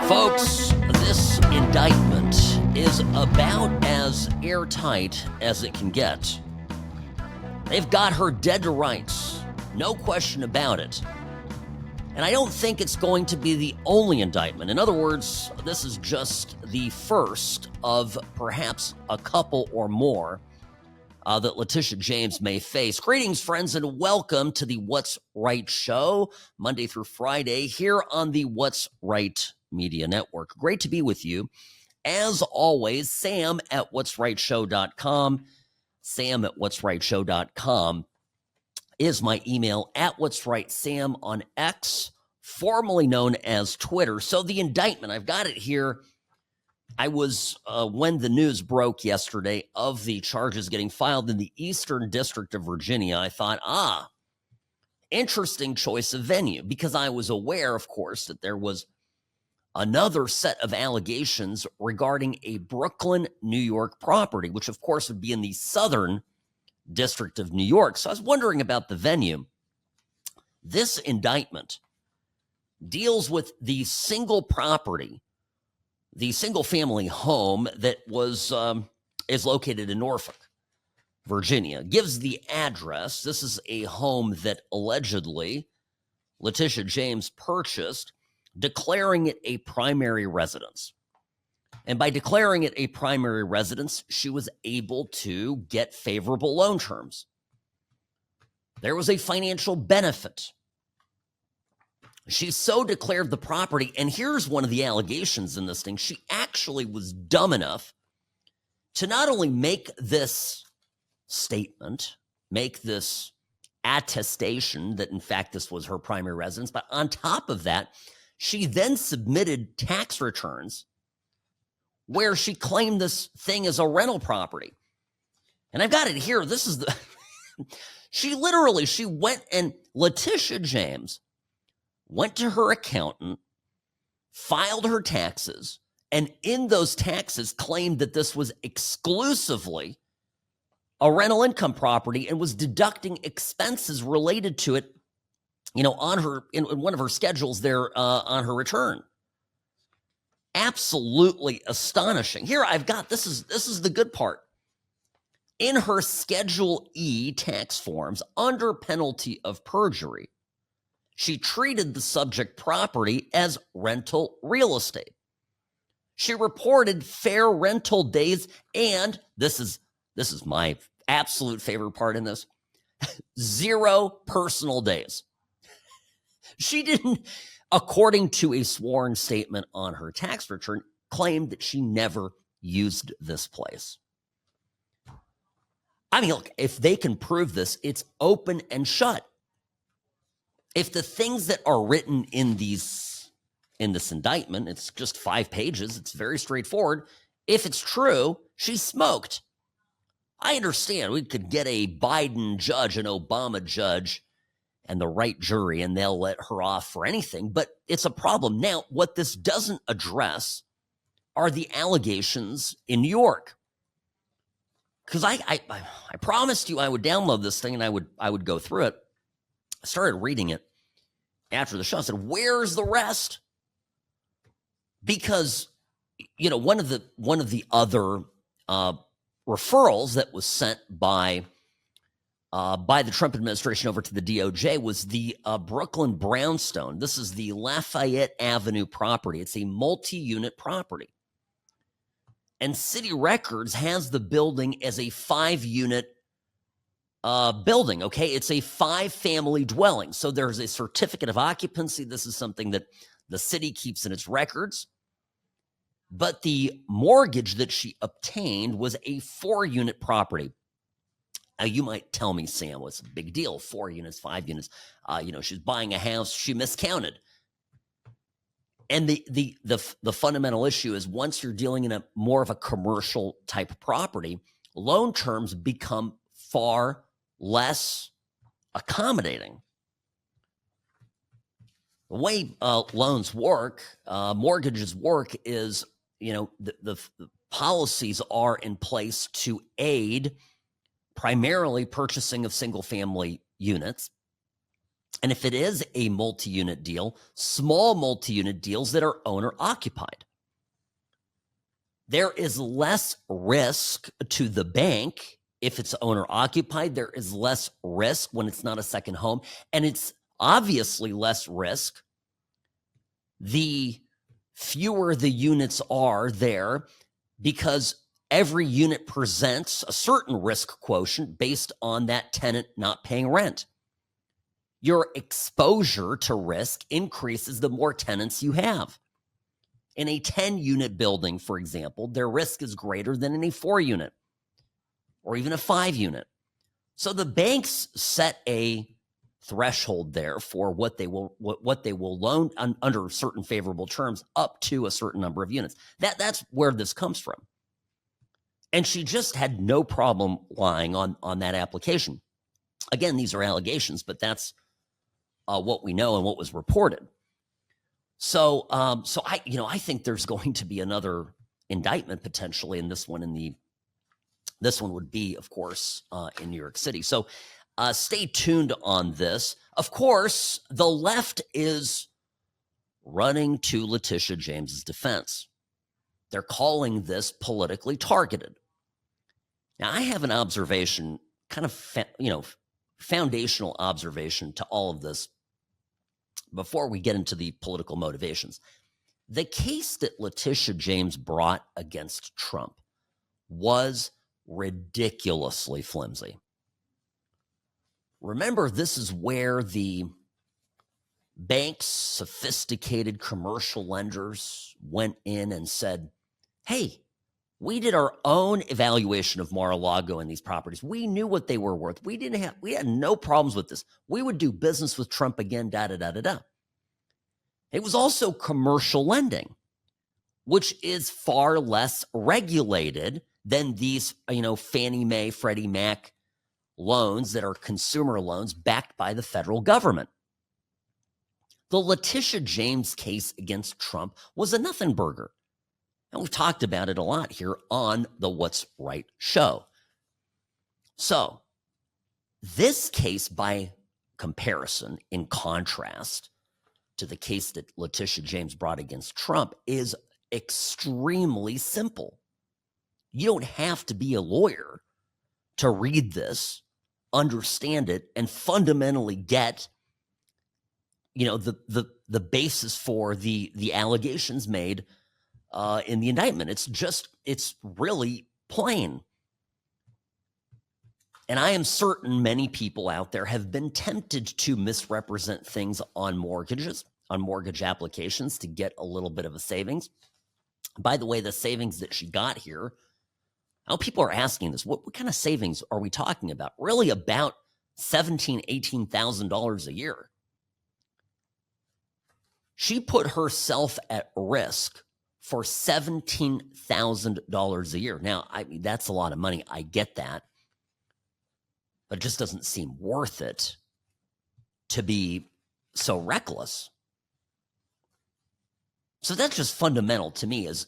Folks, this indictment is about as airtight as it can get. They've got her dead to rights, no question about it. And I don't think it's going to be the only indictment. In other words, this is just the first of perhaps a couple or more that Letitia James may face. Greetings, friends, and welcome to the What's Right show, Monday through Friday, here on the What's Right Media Network. Great to be with you. As always, Sam at what'srightshow.com. Sam at what'srightshow.com is my email, at What's Right Sam on X, formerly known as Twitter. So the indictment, I've got it here. I was, when the news broke yesterday of the charges getting filed in the Eastern District of Virginia, I thought, interesting choice of venue, because I was aware, of course, that there was another set of allegations regarding a Brooklyn, New York property, which of course would be in the Southern District of New York. So I was wondering about the venue. This indictment deals with the single property, the single family home that was is located in Norfolk, Virginia. Gives the address. This is a home that allegedly Letitia James purchased, declaring it a primary residence. And by declaring it a primary residence, she was able to get favorable loan terms. There was a financial benefit. She so declared the property, and here's one of the allegations in this thing. She actually was dumb enough to not only make this statement, make this attestation that in fact this was her primary residence, but on top of that, she then submitted tax returns where she claimed this thing as a rental property. And I've got it here. This is the, she went and Letitia James went to her accountant, filed her taxes, and in those taxes claimed that this was exclusively a rental income property and was deducting expenses related to it, on her, in one of her schedules there on her return. Absolutely astonishing. Here I've got, this is the good part. In her Schedule E tax forms, under penalty of perjury, she treated the subject property as rental real estate. She reported fair rental days, and this is my absolute favorite part in this, 0 personal days. She didn't, according to a sworn statement on her tax return, claim that she never used this place. I mean, look, if they can prove this, it's open and shut. If the things that are written in this indictment, it's just 5 pages, it's very straightforward. If it's true, she's smoked. I understand we could get a Biden judge, an Obama judge, and the right jury, and they'll let her off for anything, but it's a problem. Now, what this doesn't address are the allegations in New York. Because I promised you I would download this thing and I would go through it. I started reading it after the show. I said, where's the rest? Because, one of the other referrals that was sent by the Trump administration over to the DOJ was the Brooklyn brownstone. This is the Lafayette Avenue property. It's a multi-unit property. And City Records has the building as a 5-unit building, okay? It's a 5-family dwelling. So there's a certificate of occupancy. This is something that the city keeps in its records. But the mortgage that she obtained was a 4-unit property. You might tell me, Sam, what's the big deal? 4 units, 5 units. She's buying a house. She miscounted. And the fundamental issue is once you're dealing in a more of a commercial type property, loan terms become far less accommodating. The way loans work, mortgages work is, the policies are in place to aid primarily purchasing of single family units. And if it is a multi-unit deal, small multi-unit deals that are owner-occupied. There is less risk to the bank if it's owner-occupied. There is less risk when it's not a second home. And it's obviously less risk the fewer the units are there, because every unit presents a certain risk quotient based on that tenant not paying rent. Your exposure to risk increases the more tenants you have. In a 10-unit building, for example, their risk is greater than in a 4-unit or even a 5-unit. So the banks set a threshold there for what they will loan under certain favorable terms up to a certain number of units. That's where this comes from. And she just had no problem lying on that application. Again, these are allegations, but that's what we know and what was reported. So I think there's going to be another indictment potentially in this one. This one would be, of course, in New York City. So stay tuned on this. Of course, the left is running to Letitia James's defense. They're calling this politically targeted. Now, I have an observation, kind of foundational observation to all of this before we get into the political motivations. The case that Letitia James brought against Trump was ridiculously flimsy. Remember, this is where the banks, sophisticated commercial lenders, went in and said, hey, we did our own evaluation of Mar-a-Lago and these properties. We knew what they were worth. We had no problems with this. We would do business with Trump again, da-da-da-da-da. It was also commercial lending, which is far less regulated than these, Fannie Mae, Freddie Mac loans that are consumer loans backed by the federal government. The Letitia James case against Trump was a nothing burger. And we've talked about it a lot here on the What's Right show. So this case, by comparison, in contrast to the case that Letitia James brought against Trump, is extremely simple. You don't have to be a lawyer to read this, understand it, and fundamentally get, the basis for the allegations made in the indictment. It's really plain. And I am certain many people out there have been tempted to misrepresent things on mortgages, on mortgage applications, to get a little bit of a savings. By the way, the savings that she got here, now people are asking this, what kind of savings are we talking about? Really about $17,000, $18,000 a year. She put herself at risk for $17,000 a year. Now, that's a lot of money. I get that. But it just doesn't seem worth it to be so reckless. So that's just fundamental to me, is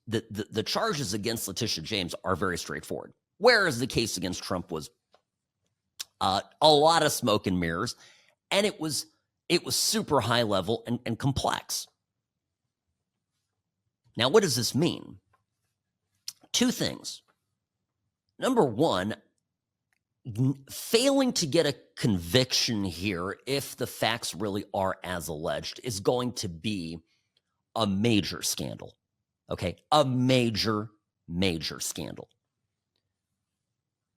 the charges against Letitia James are very straightforward. Whereas the case against Trump was a lot of smoke and mirrors, and it was super high level and complex. Now, what does this mean? Two things. Number one, failing to get a conviction here, if the facts really are as alleged, is going to be a major scandal. Okay? A major, major scandal.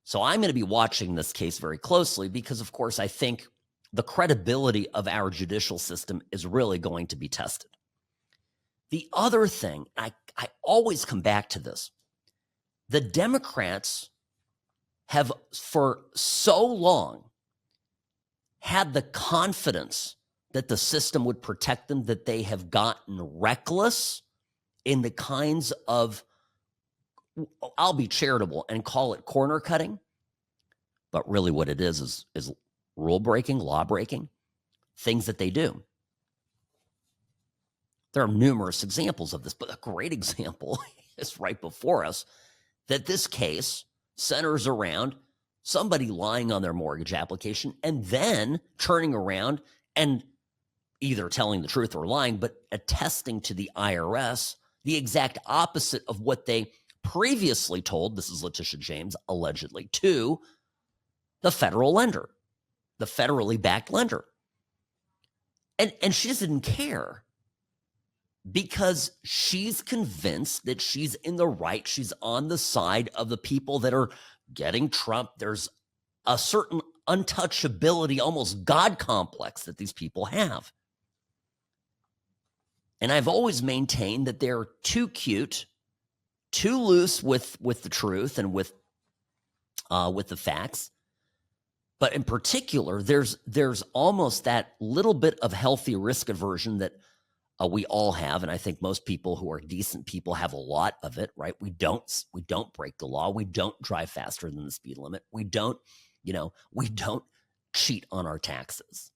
So I'm going to be watching this case very closely because, of course, I think the credibility of our judicial system is really going to be tested. The other thing, I always come back to this, the Democrats have for so long had the confidence that the system would protect them that they have gotten reckless in the kinds of, I'll be charitable and call it corner cutting, but really what it is rule breaking, law breaking, things that they do. There are numerous examples of this, but a great example is right before us, that this case centers around somebody lying on their mortgage application and then turning around and either telling the truth or lying, but attesting to the IRS the exact opposite of what they previously told, this is Letitia James, allegedly, to the federal lender, the federally backed lender. And she just didn't care because she's convinced that she's in the right. She's on the side of the people that are getting Trump. There's a certain untouchability, almost God complex that these people have. And I've always maintained that they're too cute, too loose with the truth and with the facts. But in particular, there's almost that little bit of healthy risk aversion that we all have, and I think most people who are decent people have a lot of it, right? We don't break the law. We don't drive faster than the speed limit. We don't cheat on our taxes.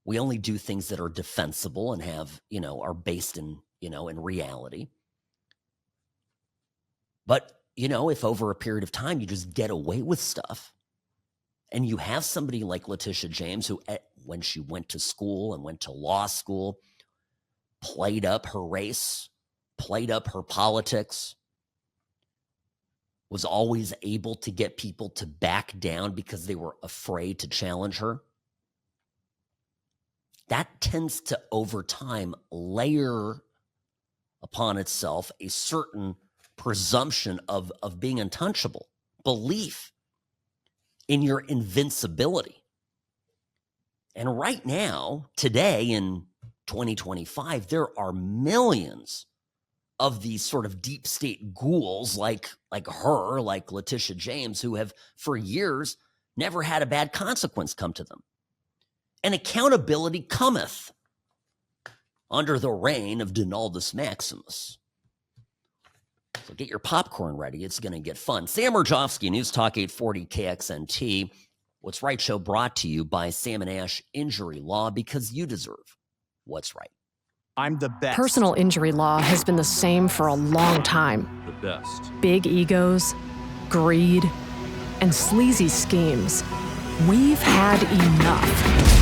We only do things that are defensible and have, are based in reality. But, if over a period of time you just get away with stuff, and you have somebody like Letitia James, who, when she went to school and went to law school, played up her race, played up her politics, was always able to get people to back down because they were afraid to challenge her. That tends to, over time, layer upon itself a certain presumption of being untouchable, belief in your invincibility. And right now, today in 2025, there are millions of these sort of deep state ghouls like her, like Letitia James, who have for years never had a bad consequence come to them. And accountability cometh under the reign of Donaldus Maximus. So get your popcorn ready. It's going to get fun. Sam Mirejovsky, News Talk 840 KXNT. What's Right show brought to you by Sam & Ash Injury Law, because you deserve what's right. I'm the best. Personal injury law has been the same for a long time. The best. Big egos, greed, and sleazy schemes. We've had enough.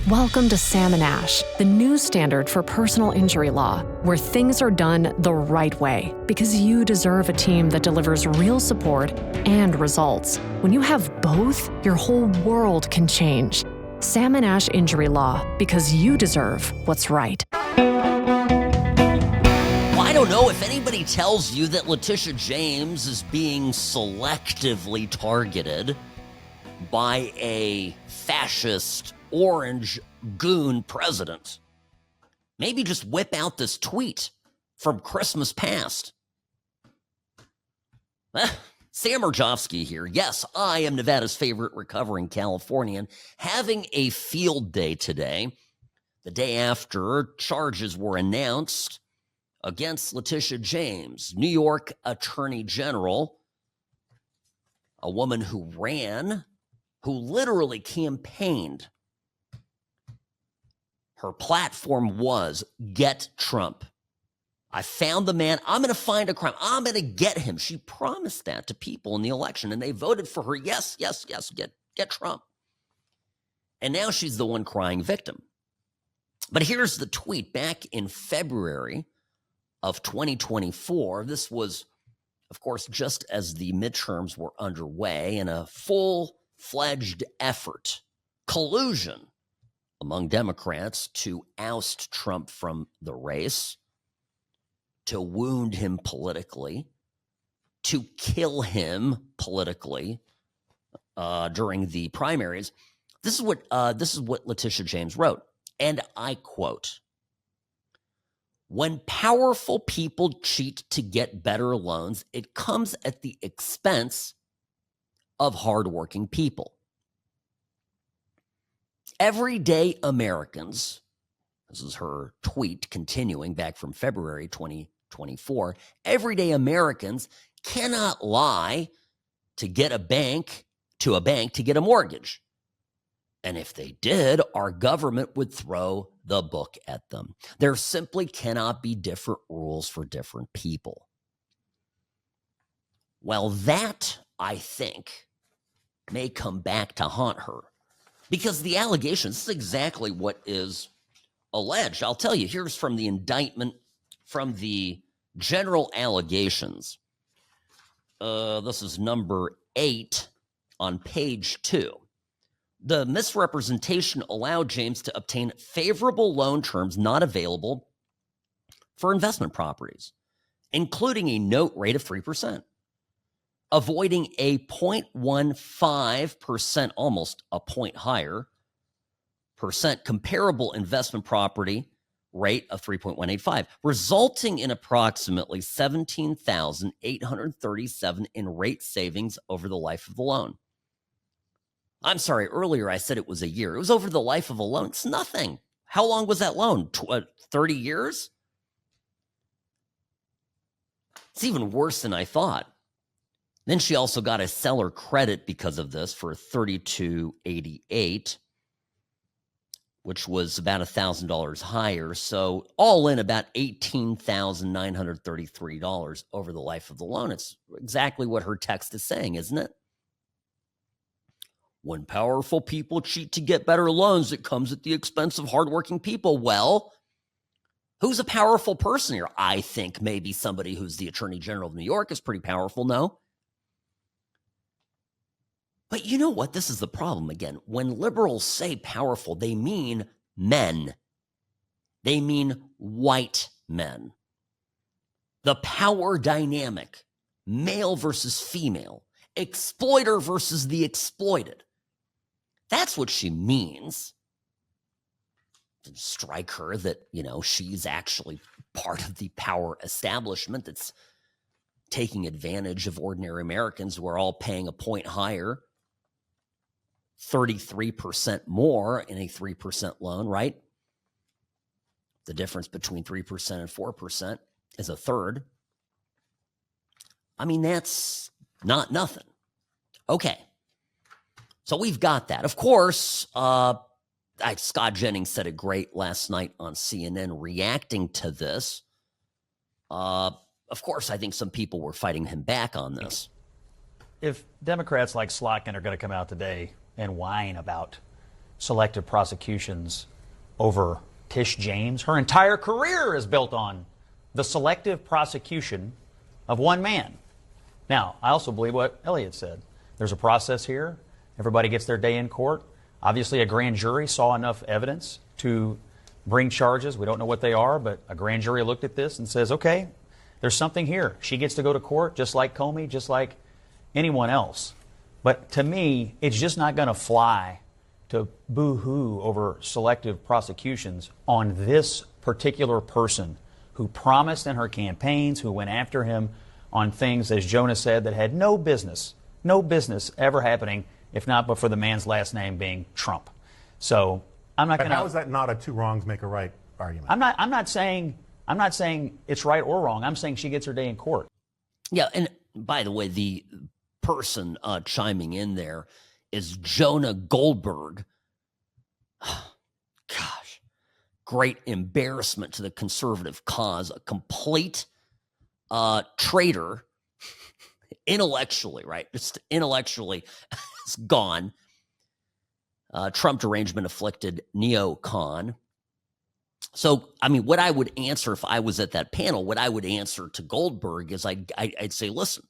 Welcome to Sam & Ash, the new standard for personal injury law, where things are done the right way, because you deserve a team that delivers real support and results. When you have both, your whole world can change. Sam & Ash Injury Law, because you deserve what's right. Well, I don't know if anybody tells you that Letitia James is being selectively targeted by a fascist orange goon president. Maybe just whip out this tweet from Christmas past. Sam Mirejovsky here. Yes, I am Nevada's favorite recovering Californian, having a field day today, the day after charges were announced against Letitia James, New York Attorney General, a woman who literally campaigned. Her platform was get Trump. I found the man. I'm going to find a crime. I'm going to get him. She promised that to people in the election, and they voted for her. Yes, yes, yes, get Trump. And now she's the one crying victim. But here's the tweet back in February of 2024. This was, of course, just as the midterms were underway in a full-fledged effort, collusion among Democrats to oust Trump from the race, to wound him politically, to kill him politically during the primaries. This is what Letitia James wrote, and I quote, "When powerful people cheat to get better loans, it comes at the expense of hardworking people. Everyday Americans," this is her tweet continuing back from February 2024, "everyday Americans cannot lie to get a bank to get a mortgage. And if they did, our government would throw the book at them. There simply cannot be different rules for different people." Well, that, I think, may come back to haunt her. Because the allegations, this is exactly what is alleged. I'll tell you, here's from the indictment, from the general allegations. This is number 8 on page 2. The misrepresentation allowed James to obtain favorable loan terms not available for investment properties, including a note rate of 3%, avoiding a 0.15%, almost a point higher, percent comparable investment property rate of 3.185, resulting in approximately $17,837 in rate savings over the life of the loan. I'm sorry, earlier I said it was a year. It was over the life of a loan. It's nothing. How long was that loan? 30 years? It's even worse than I thought. Then she also got a seller credit because of this for $32.88, which was about $1,000 higher. So all in about $18,933 over the life of the loan. It's exactly what her text is saying, isn't it? When powerful people cheat to get better loans, it comes at the expense of hardworking people. Well, who's a powerful person here? I think maybe somebody who's the Attorney General of New York is pretty powerful, no? But you know what? This is the problem again. When liberals say powerful, they mean men. They mean white men. The power dynamic, male versus female, exploiter versus the exploited. That's what she means. To strike her that, she's actually part of the power establishment that's taking advantage of ordinary Americans who are all paying a point higher, 33% more in a 3% loan, right? The difference between 3% and 4% is a third. I mean, that's not nothing. Okay. So we've got that. Of course, Scott Jennings said it great last night on CNN reacting to this. Of course, I think some people were fighting him back on this. If Democrats like Slotkin are going to come out today and whine about selective prosecutions over Tish James, her entire career is built on the selective prosecution of one man. Now, I also believe what Elliot said. There's a process here. Everybody gets their day in court. Obviously, a grand jury saw enough evidence to bring charges. We don't know what they are, but a grand jury looked at this and says, okay, there's something here. She gets to go to court just like Comey, just like anyone else. But to me, it's just not going to fly to boo-hoo over selective prosecutions on this particular person who promised in her campaigns, who went after him on things, as Jonah said, that had no business ever happening, if not but for the man's last name being Trump. So I'm not going to. How is that not a two wrongs make a right argument? I'm not saying it's right or wrong. I'm saying she gets her day in court. Yeah, and by the way, the person chiming in there is Jonah Goldberg. Gosh, great embarrassment to the conservative cause, a complete traitor, intellectually, right? Just intellectually is gone. Trump derangement afflicted neocon. So, I mean, what I would answer if I was at that panel, what I would answer to Goldberg is I'd say, listen,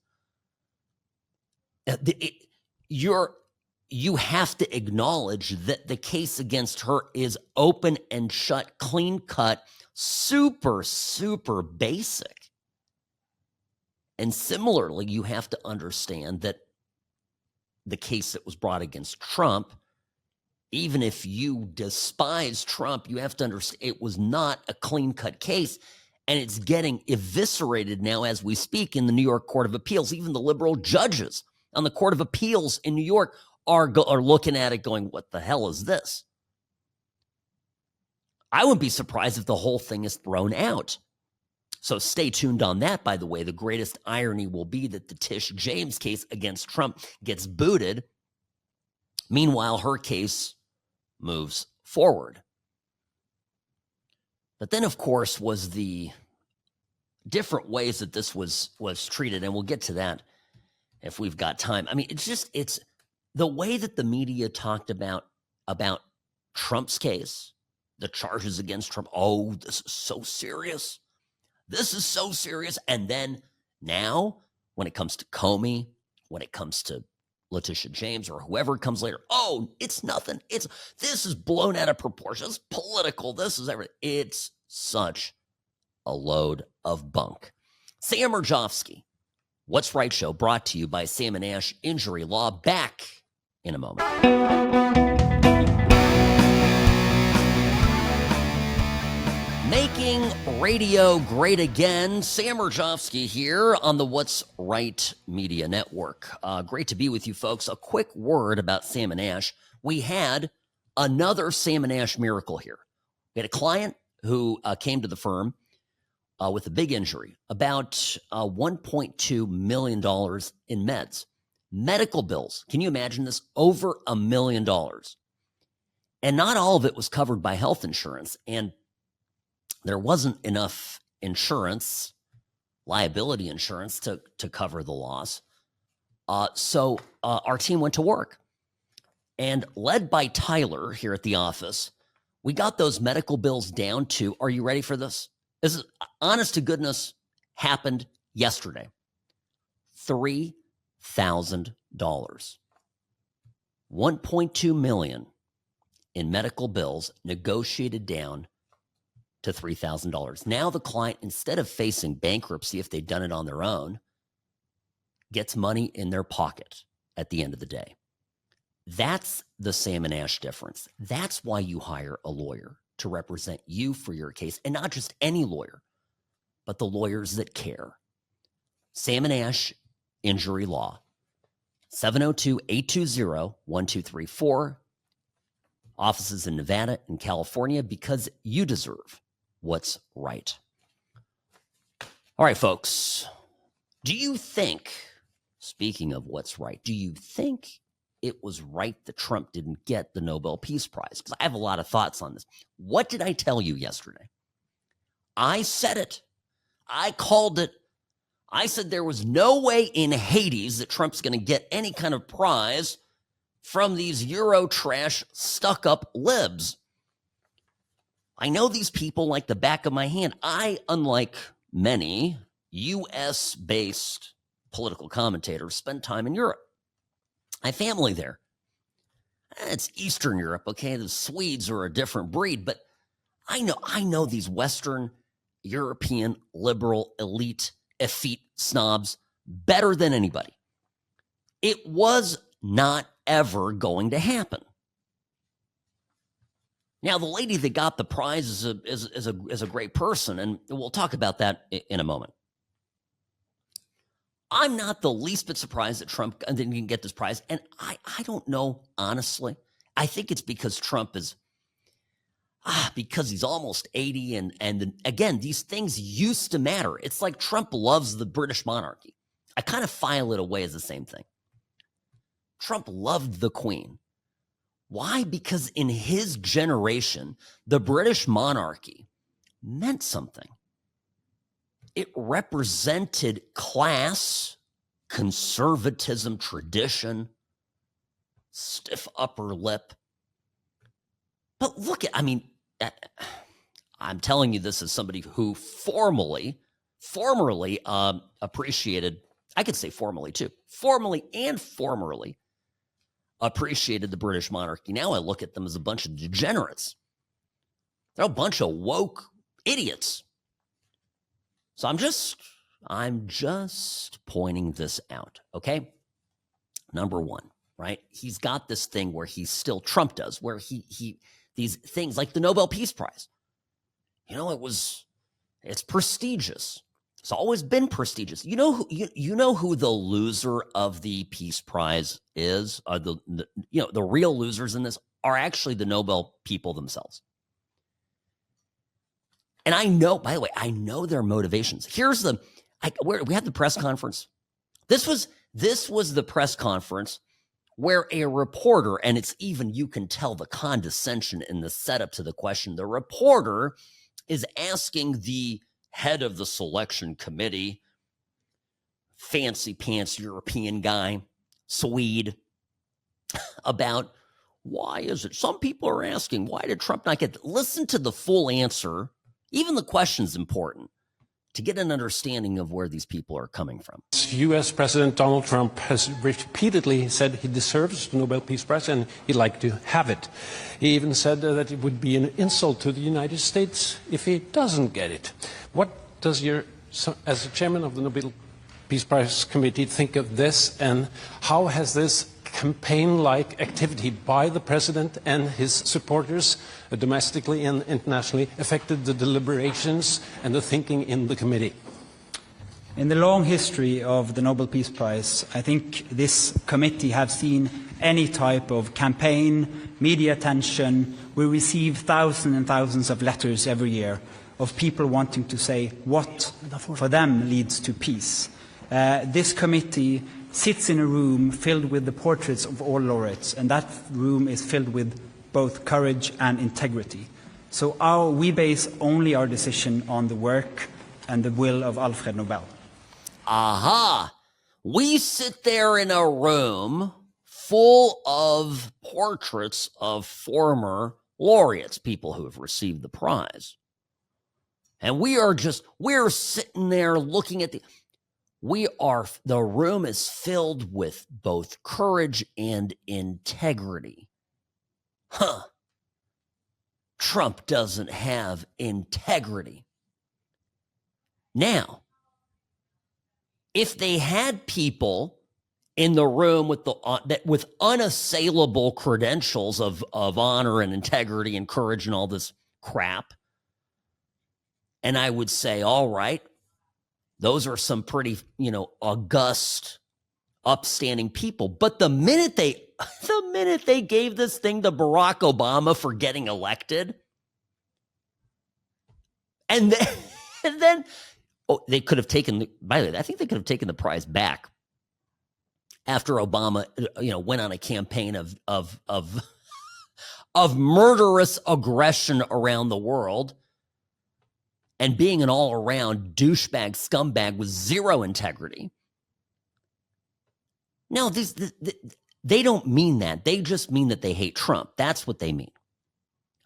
you have to acknowledge that the case against her is open and shut, clean cut, super, super basic. And similarly, you have to understand that the case that was brought against Trump, even if you despise Trump, you have to understand it was not a clean-cut case, and it's getting eviscerated now as we speak in the New York Court of Appeals. Even the liberal judges on the Court of Appeals in New York are looking at it going, what the hell is this? I wouldn't be surprised if the whole thing is thrown out. So stay tuned on that, by the way. The greatest irony will be that the Tish James case against Trump gets booted. Meanwhile, her case moves forward. But then, of course, was the different ways that this was treated, and we'll get to that if we've got time. I mean, it's the way that the media talked about Trump's case, the charges against Trump. Oh, this is so serious. This is so serious. And then now, when it comes to Comey, when it comes to Letitia James or whoever comes later, oh, it's nothing. This is blown out of proportion. It's political. This is everything. It's such a load of bunk. Sam Mirejovsky, What's Right Show, brought to you by Sam & Ash Injury Law. Back in a moment. Making radio great again. Sam Mirejovsky here on the What's Right Media Network. Great to be with you folks. A quick word about Sam & Ash. We had another Sam & Ash miracle here. We had a client who came to the firm with a big injury, about $1.2 million in meds. Medical bills. Can you imagine this? Over $1 million. And not all of it was covered by health insurance. And there wasn't enough insurance, liability insurance, to cover the loss. So our team went to work. And led by Tyler here at the office, we got those medical bills down to, are you ready for this? This is, honest to goodness, happened yesterday. $3,000. $1.2 million in medical bills negotiated down to $3,000. Now the client, instead of facing bankruptcy if they'd done it on their own, gets money in their pocket at the end of the day. That's the Sam & Ash difference. That's why you hire a lawyer to represent you for your case, and not just any lawyer, but the lawyers that care. Sam & Ash Injury Law, 702-820-1234. Offices in Nevada and California, because you deserve what's right. All right, folks. Do you think, speaking of what's right, do you think it was right that Trump didn't get the Nobel Peace Prize? Because I have a lot of thoughts on this. What did I tell you yesterday? I said it. I called it. I said there was no way in Hades that Trump's going to get any kind of prize from these Euro trash stuck-up libs. I know these people like the back of my hand. I, unlike many U.S.-based political commentators, spend time in Europe. I have family there. It's Eastern Europe, okay? The Swedes are a different breed, but I know these Western European liberal elite effete snobs better than anybody. It was not ever going to happen. Now, the lady that got the prize is a great person, and we'll talk about that in a moment. I'm not the least bit surprised that Trump didn't get this prize, and I don't know, honestly. I think it's because Trump is, because he's almost 80, and again, these things used to matter. It's like Trump loves the British monarchy. I kind of file it away as the same thing. Trump loved the Queen. Why? Because in his generation, the British monarchy meant something. It represented class, conservatism, tradition, stiff upper lip. But look at, I'm telling you this as somebody who formerly appreciated, I could say formally too, formally appreciated the British monarchy. Now I look at them as a bunch of degenerates. They're a bunch of woke idiots. So I'm just pointing this out, okay? Number one, right? He's got this thing where Trump does, where he these things like the Nobel Peace Prize. It's prestigious. It's always been prestigious. You know who the loser of the Peace Prize is? The real losers in this are actually the Nobel people themselves. And I know, by the way, their motivations. Here's where we had the press conference. This was the press conference where a reporter, and it's even, you can tell the condescension in the setup to the question. The reporter is asking the head of the selection committee, fancy pants European guy, Swede, about why is it? Some people are asking, why did Trump not get? Listen to the full answer. Even the question's important to get an understanding of where these people are coming from. U.S. President Donald Trump has repeatedly said he deserves the Nobel Peace Prize and he'd like to have it. He even said that it would be an insult to the United States if he doesn't get it. What does as a chairman of the Nobel Peace Prize Committee, think of this, and how has this campaign-like activity by the president and his supporters, domestically and internationally, affected the deliberations and the thinking in the committee? In the long history of the Nobel Peace Prize, I think this committee have seen any type of campaign, media attention. We receive thousands and thousands of letters every year of people wanting to say what for them leads to peace. This committee sits in a room filled with the portraits of all laureates, and that room is filled with both courage and integrity. So we base only our decision on the work and the will of Alfred Nobel. Aha! We sit there in a room full of portraits of former laureates, people who have received the prize. And we're sitting there looking at the room is filled with both courage and integrity. Trump doesn't have integrity. Now, if they had people in the room with unassailable credentials of honor and integrity and courage and all this crap, and I would say, all right, those are some pretty, august, upstanding people. But the minute they gave this thing to Barack Obama for getting elected, and then they could have taken, by the way, I think they could have taken the prize back after Obama, went on a campaign of murderous aggression around the world and being an all-around douchebag, scumbag with zero integrity. No, they don't mean that. They just mean that they hate Trump. That's what they mean.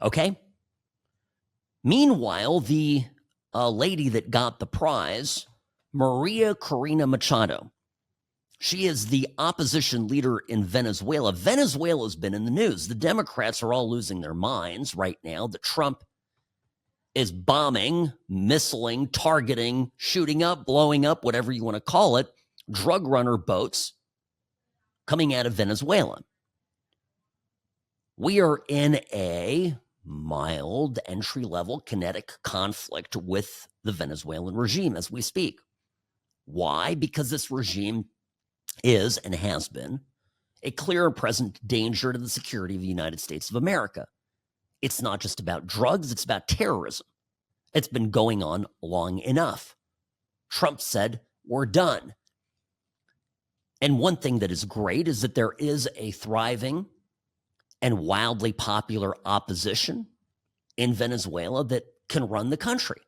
Okay? Meanwhile, the lady that got the prize, María Corina Machado, she is the opposition leader in Venezuela. Venezuela's been in the news. The Democrats are all losing their minds right now that Trump is bombing, missiling, targeting, shooting up, blowing up, whatever you want to call it, drug runner boats coming out of Venezuela. We are in a mild entry-level kinetic conflict with the Venezuelan regime as we speak. Why? Because this regime is and has been a clear and present danger to the security of the United States of America. It's not just about drugs, it's about terrorism. It's been going on long enough. Trump said, we're done. And one thing that is great is that there is a thriving and wildly popular opposition in Venezuela that can run the country.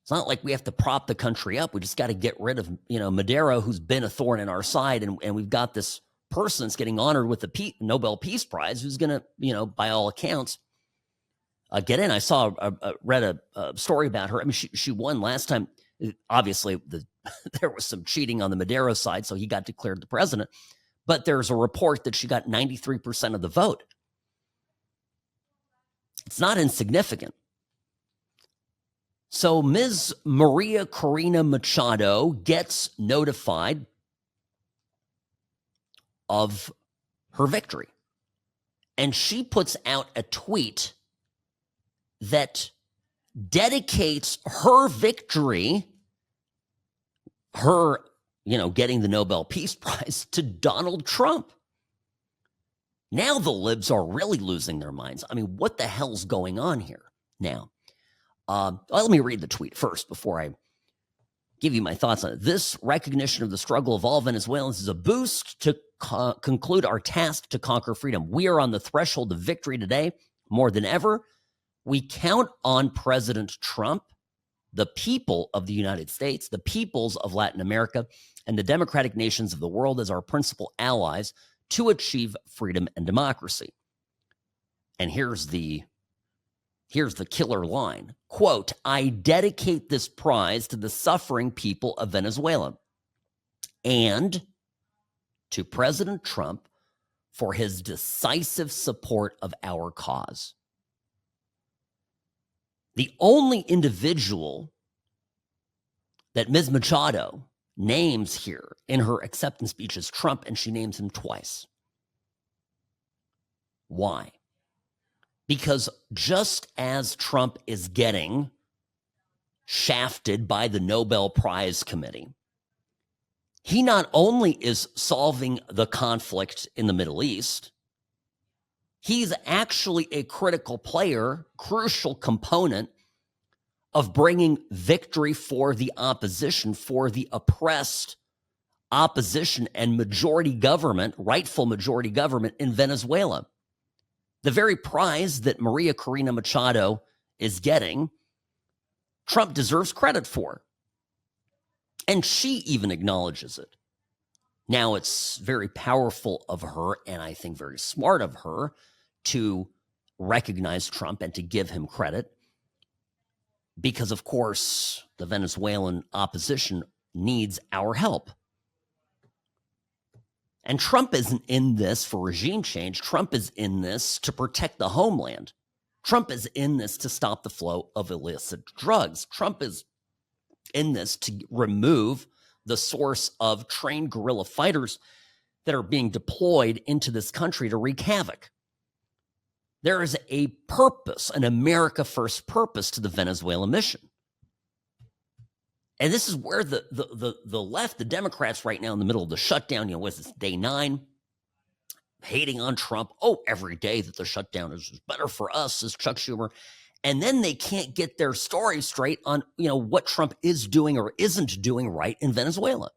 It's not like we have to prop the country up. We just got to get rid of, Maduro, who's been a thorn in our side. And we've got this person that's getting honored with the Nobel Peace Prize who's going to, by all accounts, get in. I read a story about her. I mean, she won last time. Obviously, there was some cheating on the Maduro side, so he got declared the president. But there's a report that she got 93% of the vote. It's not insignificant. So Ms. María Corina Machado gets notified of her victory. And she puts out a tweet that dedicates her victory, her, getting the Nobel Peace Prize, to Donald Trump. Now the libs are really losing their minds. I mean, what the hell's going on here now? Let me read the tweet first before I give you my thoughts on it. This recognition of the struggle of all Venezuelans is a boost to conclude our task to conquer freedom. We are on the threshold of victory today more than ever. We count on President Trump the people of the United States, the peoples of Latin America, and the democratic nations of the world as our principal allies to achieve freedom and democracy. And here's the killer line. Quote, I dedicate this prize to the suffering people of Venezuela and to President Trump for his decisive support of our cause. The only individual that Ms. Machado names here in her acceptance speech is Trump, and she names him twice. Why? Because just as Trump is getting shafted by the Nobel Prize Committee, he not only is solving the conflict in the Middle East, he's actually a critical player, crucial component of bringing victory for the opposition, for the oppressed opposition and majority government, rightful majority government in Venezuela. The very prize that Maria Corina Machado is getting, Trump deserves credit for. And she even acknowledges it. Now, it's very powerful of her, and I think very smart of her, to recognize Trump and to give him credit. Because, of course, the Venezuelan opposition needs our help. And Trump isn't in this for regime change. Trump is in this to protect the homeland. Trump is in this to stop the flow of illicit drugs. Trump is in this to remove the source of trained guerrilla fighters that are being deployed into this country to wreak havoc. There is a purpose, an America First purpose to the Venezuela mission. And this is where the left, the Democrats right now in the middle of the shutdown, what is this, day 9, hating on Trump. Oh, every day that the shutdown is better for us, says Chuck Schumer. And then they can't get their story straight on, what Trump is doing or isn't doing right in Venezuela.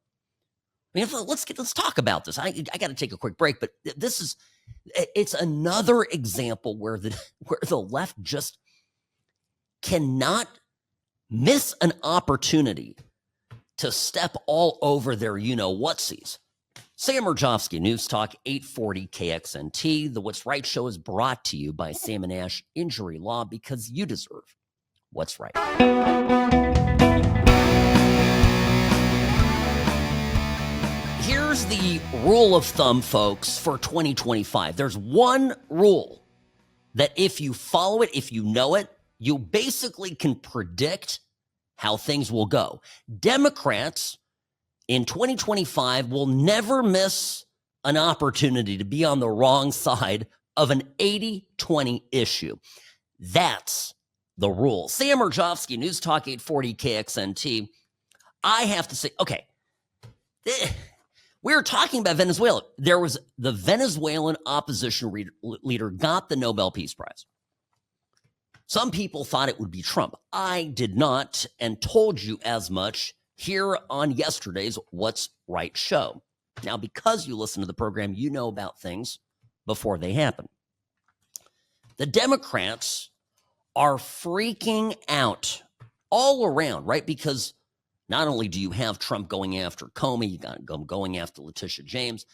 I mean, let's talk about this. I got to take a quick break, but it's another example where the left just cannot miss an opportunity to step all over their you-know-whatsies. Sam Mirejovsky, News Talk 840 KXNT. The What's Right show is brought to you by Sam & Ash Injury Law, because you deserve what's right. Here's the rule of thumb, folks, for 2025. There's one rule that if you follow it, if you know it, you basically can predict how things will go. Democrats in 2025 will never miss an opportunity to be on the wrong side of an 80-20 issue. That's the rule. Sam Mirejovsky, News Talk 840 KXNT. I have to say, okay, we were talking about Venezuela. There was the Venezuelan opposition leader got the Nobel Peace Prize. Some people thought it would be Trump. I did not, and told you as much here on yesterday's What's Right show. Now, because you listen to the program, you know about things before they happen. The Democrats are freaking out all around, right? Because not only do you have Trump going after Comey, you got him going after Letitia James,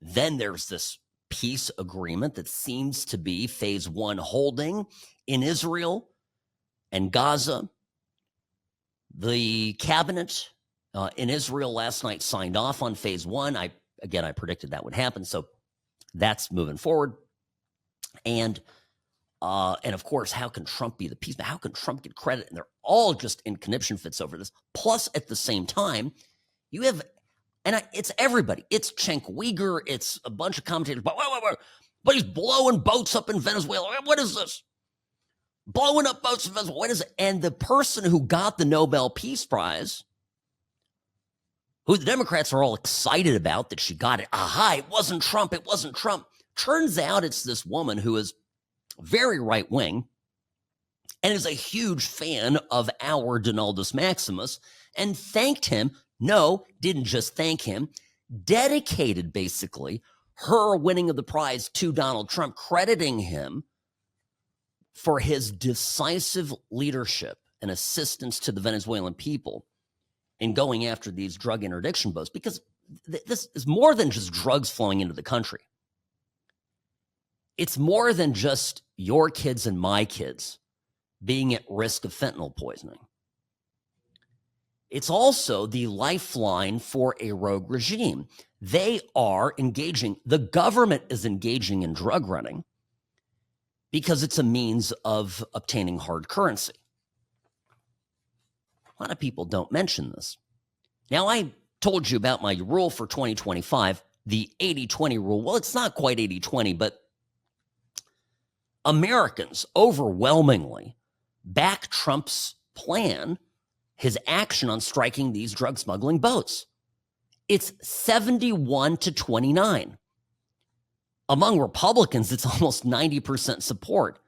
then there's this peace agreement that seems to be phase 1 holding in Israel and Gaza. The cabinet in Israel last night signed off on phase 1. I predicted that would happen, so that's moving forward. And of course, how can Trump be the peaceman? How can Trump get credit? And they're all just in conniption fits over this. Plus, at the same time, you have, it's everybody. It's Cenk Uyghur. It's a bunch of commentators. But he's blowing boats up in Venezuela. What is this? Blowing up boats in Venezuela. What is it? And the person who got the Nobel Peace Prize, who the Democrats are all excited about that she got it. Aha, it wasn't Trump. It wasn't Trump. Turns out it's this woman who is very right-wing and is a huge fan of our Donaldus Maximus, and thanked him. No, didn't just thank him, dedicated basically her winning of the prize to Donald Trump, crediting him for his decisive leadership and assistance to the Venezuelan people in going after these drug interdiction boats, because this is more than just drugs flowing into the country. It's more than just your kids and my kids being at risk of fentanyl poisoning. It's also the lifeline for a rogue regime. They are engaging, the government is engaging in drug running because it's a means of obtaining hard currency. A lot of people don't mention this. Now, I told you about my rule for 2025, the 80-20 rule. Well, it's not quite 80-20, but Americans overwhelmingly back Trump's plan, his action on striking these drug smuggling boats. It's 71-29. Among Republicans, it's almost 90% support.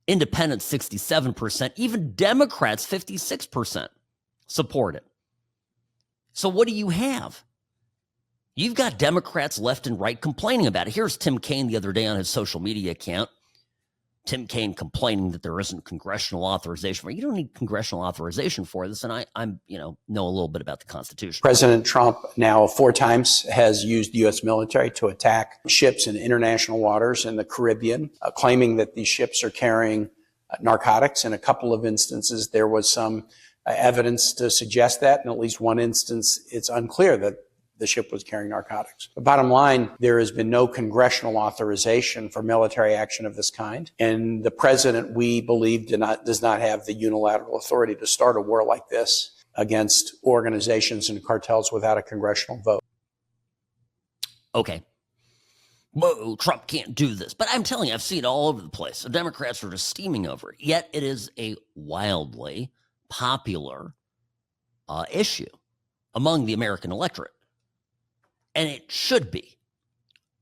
Independents, 67%. Even Democrats, 56% support it. So what do you have? You've got Democrats left and right complaining about it. Here's Tim Kaine the other day on his social media account. Tim Kaine complaining that there isn't congressional authorization for it. You don't need congressional authorization for this, and I'm know a little bit about the Constitution. President Trump now 4 times has used the U.S. military to attack ships in international waters in the Caribbean, claiming that these ships are carrying narcotics. In a couple of instances, there was some evidence to suggest that. In at least one instance, it's unclear that the ship was carrying narcotics. The bottom line, there has been no congressional authorization for military action of this kind. And the president, we believe, does not have the unilateral authority to start a war like this against organizations and cartels without a congressional vote. Okay. Whoa, Trump can't do this. But I'm telling you, I've seen it all over the place. The Democrats are just steaming over it. Yet it is a wildly popular issue among the American electorate. And it should be,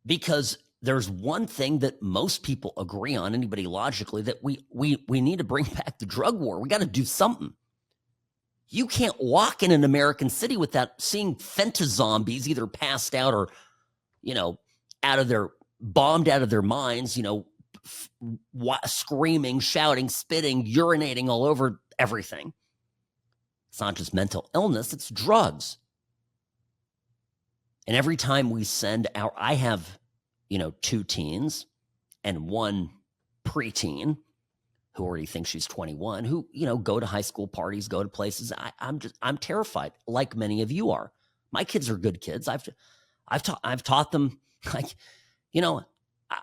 because there's one thing that most people agree on, anybody logically, that we need to bring back the drug war. We got to do something. You can't walk in an American city without seeing fentazombies either passed out or, bombed out of their minds, screaming, shouting, spitting, urinating all over everything. It's not just mental illness, it's drugs. And every time we send I have, 2 teens and 1 preteen who already thinks she's 21, who, go to high school parties, go to places. I'm terrified, like many of you are. My kids are good kids. I've taught them, like,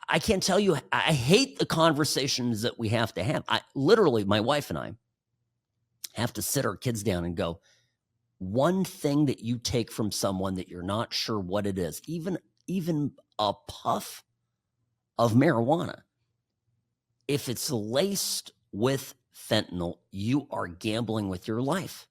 I can't tell you, I hate the conversations that we have to have. Literally, my wife and I have to sit our kids down and go, one thing that you take from someone that you're not sure what it is, even a puff of marijuana, if it's laced with fentanyl, you are gambling with your life.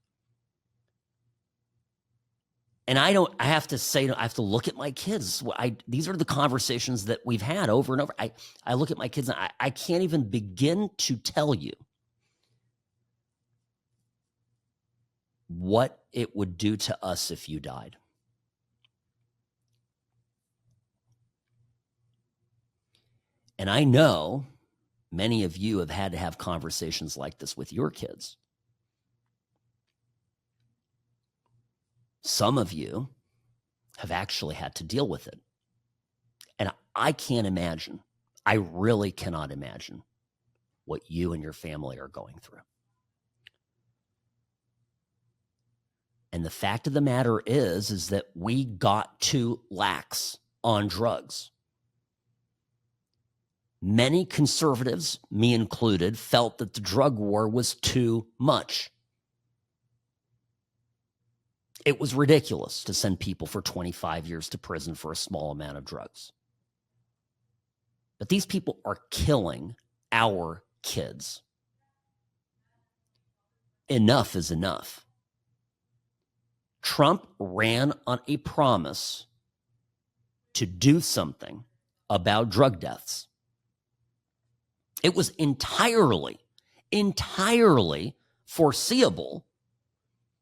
And I have to look at my kids. These are the conversations that we've had over and over. I look at my kids and I can't even begin to tell you what it would do to us if you died. And I know many of you have had to have conversations like this with your kids. Some of you have actually had to deal with it. And I can't imagine, I really cannot imagine what you and your family are going through. And the fact of the matter is that we got too lax on drugs. Many conservatives, me included, felt that the drug war was too much. It was ridiculous to send people for 25 years to prison for a small amount of drugs. But these people are killing our kids. Enough is enough. Trump ran on a promise to do something about drug deaths. It was entirely foreseeable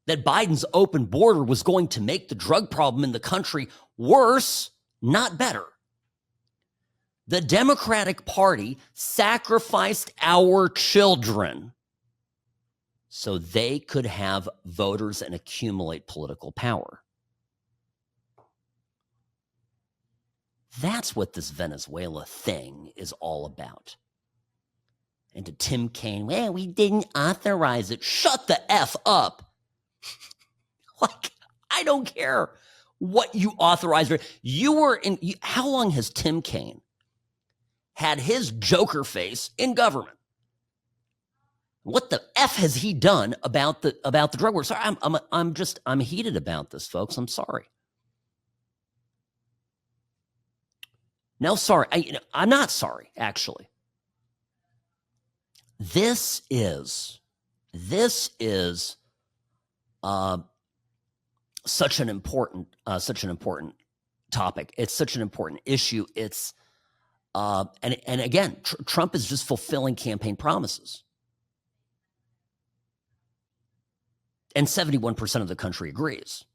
that Biden's open border was going to make the drug problem in the country worse, not better. The Democratic Party sacrificed our children so they could have voters and accumulate political power. That's what this Venezuela thing is all about. And to Tim Kaine, well, we didn't authorize it. Shut the F up. Like, I don't care what you authorized. How long has Tim Kaine had his joker face in government? What the F has he done about the drug war? Sorry, I'm heated about this, folks. I'm sorry. No, sorry. I'm not sorry, actually. This is such an important topic. It's such an important issue. It's and again, Trump is just fulfilling campaign promises, and 71% of the country agrees.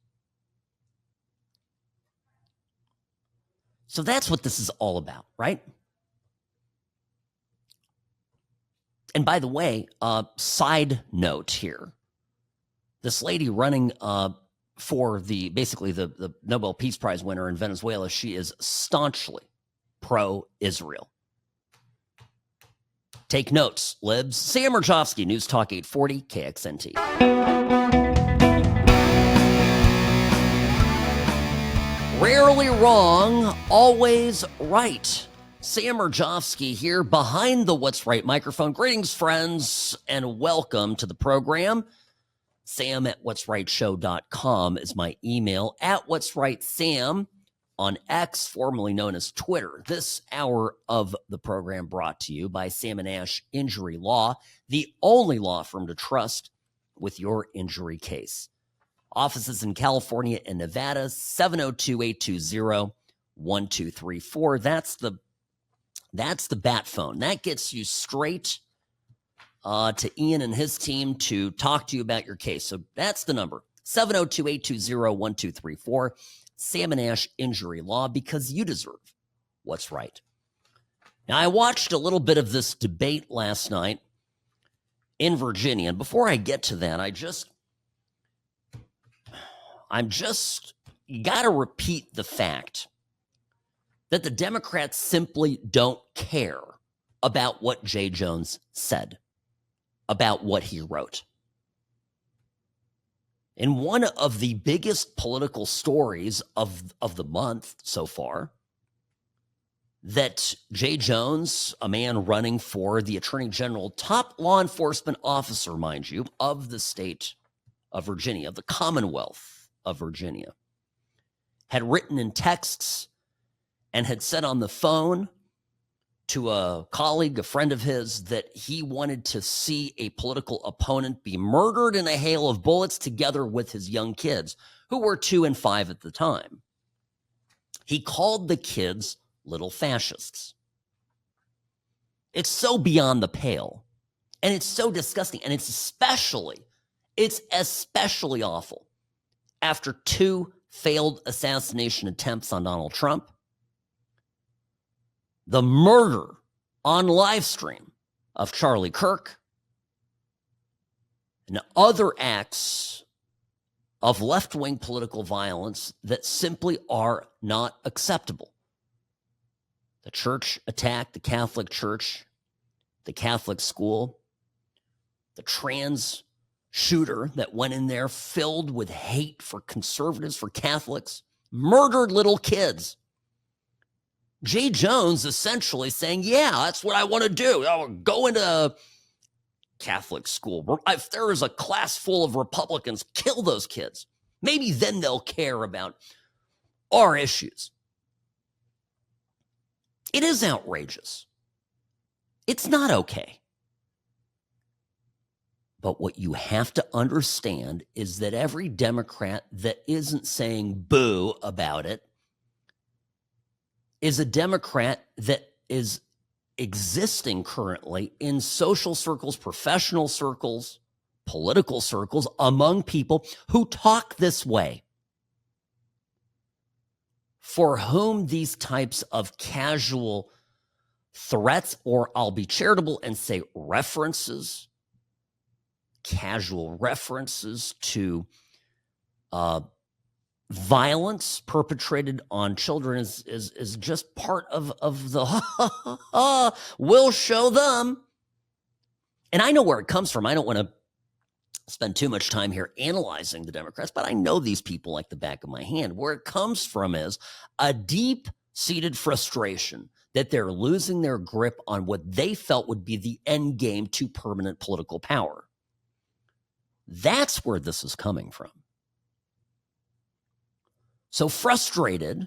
So that's what this is all about, right? And by the way, side note here, this lady running for basically the Nobel Peace Prize winner in Venezuela, she is staunchly pro-Israel. Take notes, libs. Sam Mirejovsky, News Talk 840, KXNT. Rarely wrong, always right. Sam Mirejovsky here behind the What's Right microphone. Greetings, friends, and welcome to the program. Sam@what'srightshow.com is my email. @what'srightsam on X, formerly known as Twitter. This hour of the program brought to you by Sam & Ash Injury Law, the only law firm to trust with your injury case. Offices in California and Nevada, 702-820-1234. That's the bat phone. That gets you straight to Ian and his team to talk to you about your case. So that's the number, 702-820-1234. Sam & Ash Injury Law, because you deserve what's right. Now, I watched a little bit of this debate last night in Virginia, and before I get to that, you got to repeat the fact that the Democrats simply don't care about what Jay Jones said, about what he wrote. In one of the biggest political stories of the month so far, that Jay Jones, a man running for the Attorney General, top law enforcement officer, mind you, of the state of Virginia, of the Commonwealth of Virginia, had written in texts and had said on the phone to a colleague, a friend of his, that he wanted to see a political opponent be murdered in a hail of bullets together with his young kids, who were 2 and 5 at the time. He called the kids little fascists. It's so beyond the pale, and it's so disgusting, and it's especially awful after 2 failed assassination attempts on Donald Trump, the murder on live stream of Charlie Kirk, and other acts of left-wing political violence that simply are not acceptable. The church attacked the Catholic Church, the Catholic school, the trans shooter that went in there filled with hate for conservatives, for Catholics, murdered little kids. Jay Jones essentially saying, yeah, that's what I want to do. I'll go into Catholic school. If there is a class full of Republicans, kill those kids. Maybe then they'll care about our issues. It is outrageous. It's not okay. But what you have to understand is that every Democrat that isn't saying boo about it is a Democrat that is existing currently in social circles, professional circles, political circles, among people who talk this way, for whom these types of casual threats, or I'll be charitable and say references, casual references to violence perpetrated on children is just part of the we'll show them. And I know where it comes from. I don't want to spend too much time here analyzing the Democrats, but I know these people like the back of my hand. Where it comes from is a deep-seated frustration that they're losing their grip on what they felt would be the end game to permanent political power. That's where this is coming from. So frustrated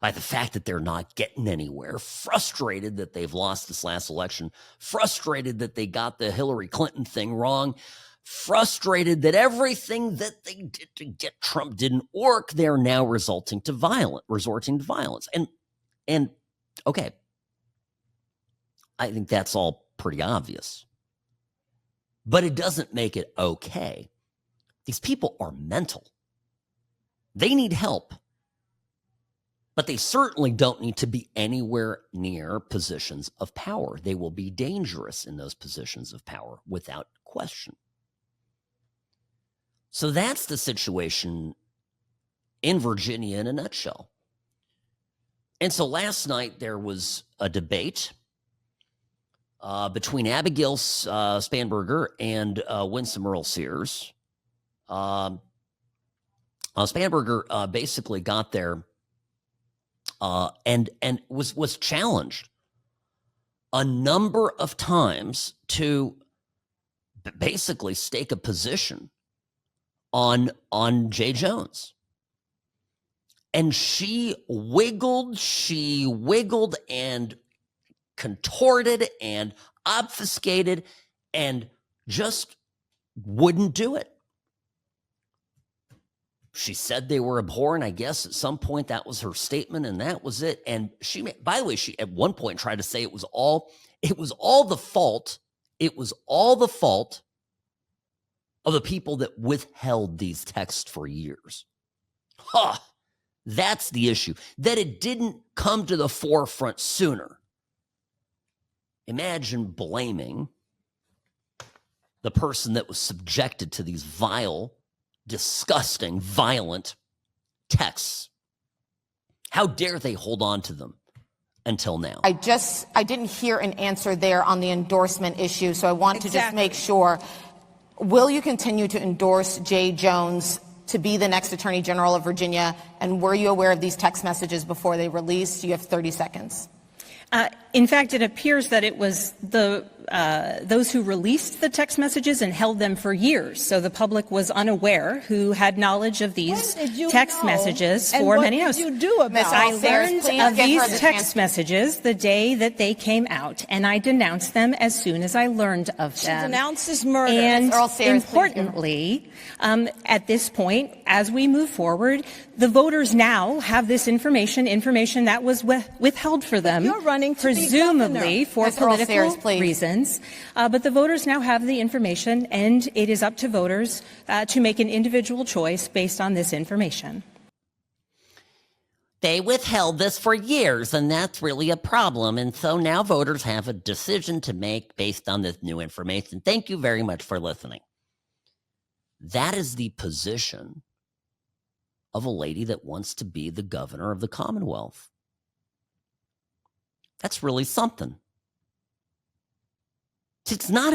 by the fact that they're not getting anywhere, frustrated that they've lost this last election, frustrated that they got the Hillary Clinton thing wrong, frustrated that everything that they did to get Trump didn't work, they're now resorting to violence. And okay, I think that's all pretty obvious. But it doesn't make it okay. These people are mental. They need help. But they certainly don't need to be anywhere near positions of power. They will be dangerous in those positions of power without question. So that's the situation in Virginia in a nutshell. And so last night there was a debate between Abigail Spanberger and Winsome Earl Sears. Spanberger basically got there and was challenged a number of times to basically stake a position on Jay Jones. And she wiggled and contorted and obfuscated and just wouldn't do it. She said they were abhorrent. I guess at some point that was her statement, and that was it. And she, by the way, she at one point tried to say it was all the fault of the people that withheld these texts for years. That's the issue. That it didn't come to the forefront sooner. Imagine blaming the person that was subjected to these vile, disgusting, violent texts. How dare they hold on to them until now? I didn't hear an answer there on the endorsement issue, so I want to just make sure. Will you continue to endorse Jay Jones to be the next Attorney General of Virginia? And were you aware of these text messages before they released? You have 30 seconds. In fact, it appears that it was those who released the text messages and held them for years. So the public was unaware who had knowledge of these text messages for many years. What did you do about it? I learned of these text messages the day that they came out, and I denounced them as soon as I learned of them. She denounced this murder. And importantly, at this point, as we move forward, the voters now have this information that was withheld for them, you're running to presumably for political please. Reasons. But the voters now have the information, and it is up to voters to make an individual choice based on this information. They withheld this for years, and that's really a problem. And so now voters have a decision to make based on this new information. Thank you very much for listening. That is the position of a lady that wants to be the governor of the Commonwealth. That's really something. It's not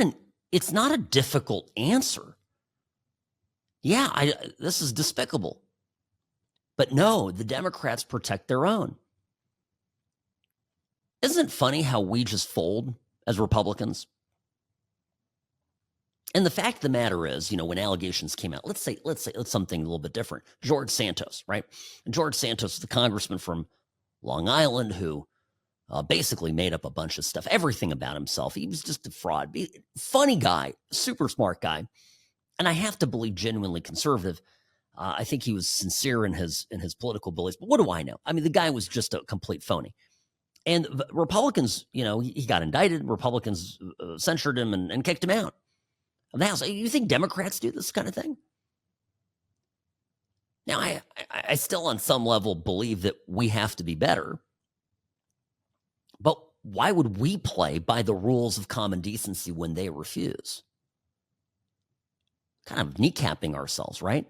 a difficult answer. Yeah, this is despicable. But no, the Democrats protect their own. Isn't it funny how we just fold as Republicans? And the fact of the matter is, when allegations came out, let's say something a little bit different. George Santos, right? And George Santos, the congressman from Long Island who basically made up a bunch of stuff, everything about himself. He was just a fraud. Funny guy, super smart guy. And I have to believe genuinely conservative. I think he was sincere in his political beliefs. But what do I know? I mean, the guy was just a complete phony. And Republicans, he got indicted. Republicans censured him and kicked him out of the House. You think Democrats do this kind of thing? Now, I still on some level believe that we have to be better. But why would we play by the rules of common decency when they refuse? kind of kneecapping ourselves, right?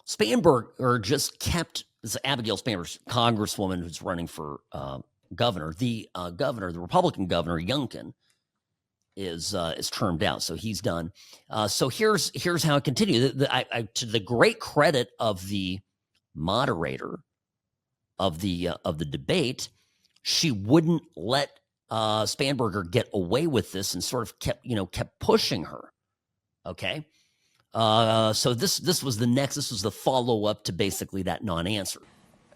Spanberger just kept, this is Abigail Spanberger, congresswoman who's running for governor. The governor, the Republican governor, Youngkin, is termed out, so he's done. So here's how it continued. To the great credit of the moderator of the debate, she wouldn't let Spanberger get away with this and sort of kept pushing her. Okay, so this was the follow-up to basically that non-answer.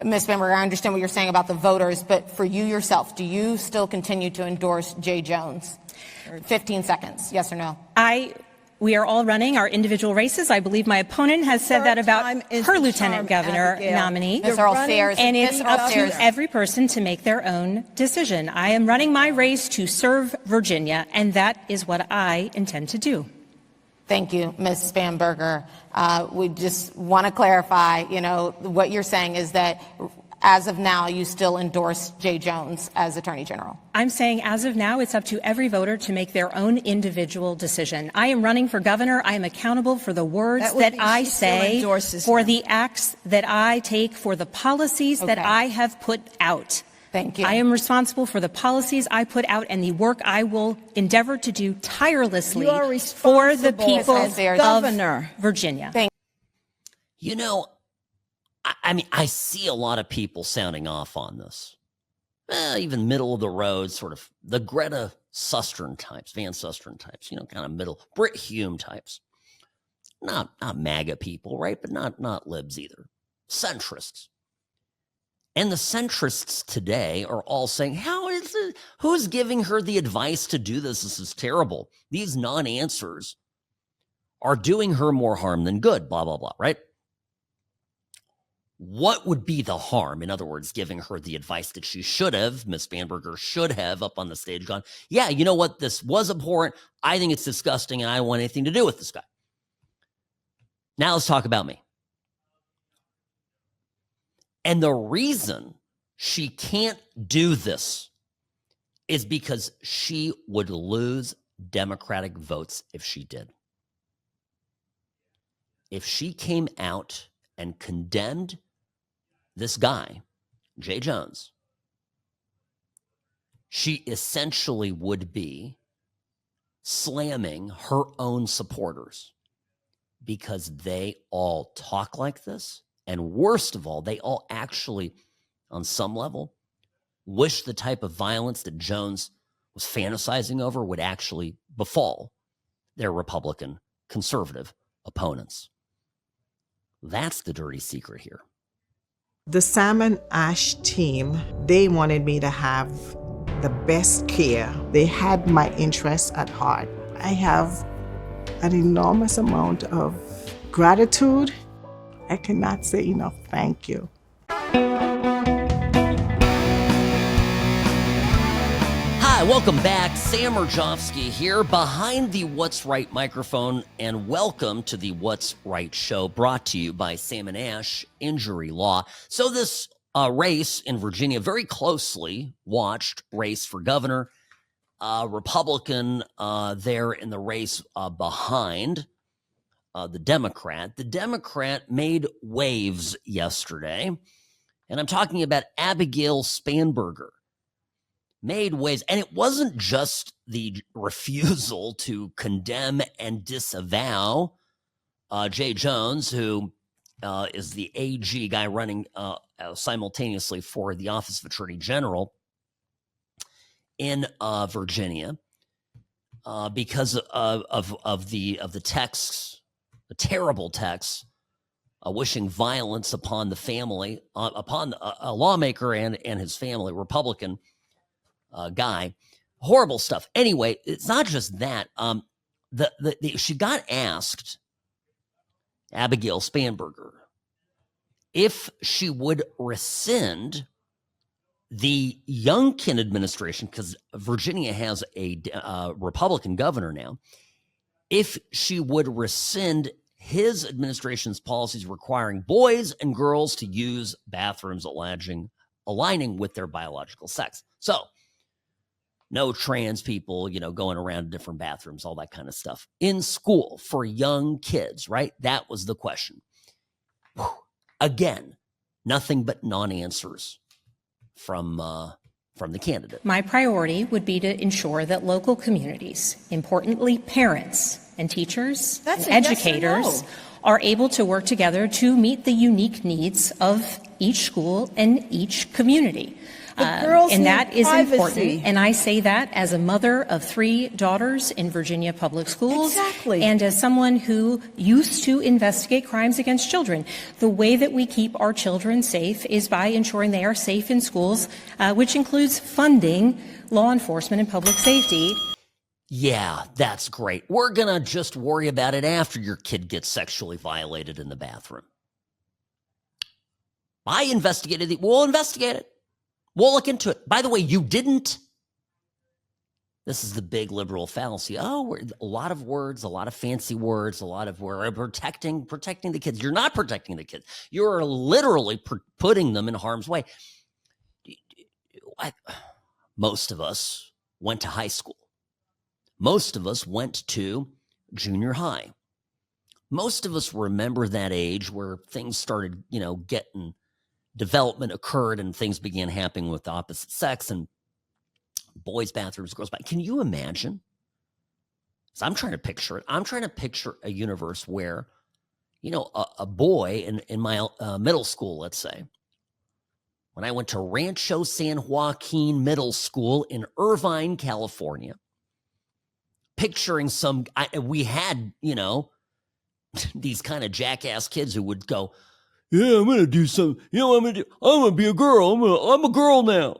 Ms. Spanberger, I understand what you're saying about the voters, but for you yourself, do you still continue to endorse Jay Jones? 15 seconds, yes or no? We are all running our individual races. I believe my opponent has said that about her lieutenant governor nominee. Ms. Earl Sayers, and it's up to every person to make their own decision. I am running my race to serve Virginia, and that is what I intend to do. Thank you, Ms. Spanberger. We just want to clarify, what you're saying is that as of now, you still endorse Jay Jones as Attorney General. I'm saying as of now, it's up to every voter to make their own individual decision. I am running for governor. I am accountable for the words that I say, for the acts that I take, for the policies that I have put out. Thank you. I am responsible for the policies I put out and the work I will endeavor to do tirelessly for the people of Virginia. I mean, I see a lot of people sounding off on this. Even middle of the road, sort of the Greta Susteren types, Van Susteren types, kind of middle, Brit Hume types. Not MAGA people, right? But not libs either. Centrists. And the centrists today are all saying, how is it? Who's giving her the advice to do this? This is terrible. These non-answers are doing her more harm than good, blah, blah, blah, right? What would be the harm? In other words, giving her the advice that she should have, Ms. Spanberger should have up on the stage gone, yeah, you know what? This was abhorrent. I think it's disgusting, and I don't want anything to do with this guy. Now let's talk about me. And the reason she can't do this is because she would lose Democratic votes if she did. If she came out and condemned this guy, Jay Jones, she essentially would be slamming her own supporters because they all talk like this. And worst of all, they all actually, on some level, wish the type of violence that Jones was fantasizing over would actually befall their Republican conservative opponents. That's the dirty secret here. The Sam and Ash team, they wanted me to have the best care. They had my interests at heart. I have an enormous amount of gratitude. I cannot say enough thank you. Hi, welcome back. Sam Mirejovsky here behind the What's Right microphone, and welcome to the What's Right show, brought to you by Sam and Ash Injury Law. So this race in Virginia, very closely watched race for governor, Republican there in the race behind the Democrat. The Democrat made waves yesterday, and I'm talking about Abigail Spanberger. Made waves, and it wasn't just the refusal to condemn and disavow Jay Jones, who is the AG guy running simultaneously for the Office of Attorney General in Virginia, because of the texts, the terrible texts, wishing violence upon the family, upon a lawmaker and his family, Republican guy. Horrible stuff. Anyway, it's not just that. She got asked, Abigail Spanberger, if she would rescind the Youngkin administration, because Virginia has a Republican governor now, if she would rescind his administration's policies requiring boys and girls to use bathrooms aligning with their biological sex. So No trans people, going around different bathrooms, all that kind of stuff. In school for young kids, right? That was the question. Whew. Again, nothing but non-answers from the candidate. My priority would be to ensure that local communities, importantly parents and teachers and educators, are able to work together to meet the unique needs of each school and each community. And that is important. And I say that as a mother of 3 daughters in Virginia public schools. Exactly. And as someone who used to investigate crimes against children. The way that we keep our children safe is by ensuring they are safe in schools, which includes funding law enforcement and public safety. Yeah, that's great. We're going to just worry about it after your kid gets sexually violated in the bathroom. I investigated it. We'll investigate it. We'll look into it. By the way, you didn't. This is the big liberal fallacy. Oh, a lot of words, a lot of fancy words, we're protecting the kids. You're not protecting the kids. You're literally putting them in harm's way. Most of us went to high school. Most of us went to junior high. Most of us remember that age where things started, getting development occurred and things began happening with the opposite sex and boys' bathrooms, girls' bathrooms. Can you imagine? So I'm trying to picture it. I'm trying to picture a universe where, a boy in my middle school, let's say, when I went to Rancho San Joaquin Middle School in Irvine, California, picturing we had, these kind of jackass kids who would go, yeah, I'm going to do something. I'm going to be a girl. I'm a girl now.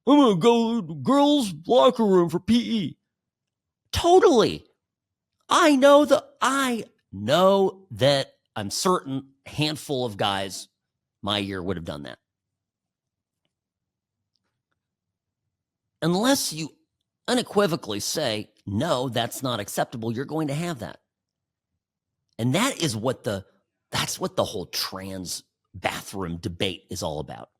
I'm going to go to the girls' locker room for PE. Totally. I know that I'm certain handful of guys my year would have done that. Unless you unequivocally say, no, that's not acceptable, you're going to have that. And that's what the whole trans bathroom debate is all about.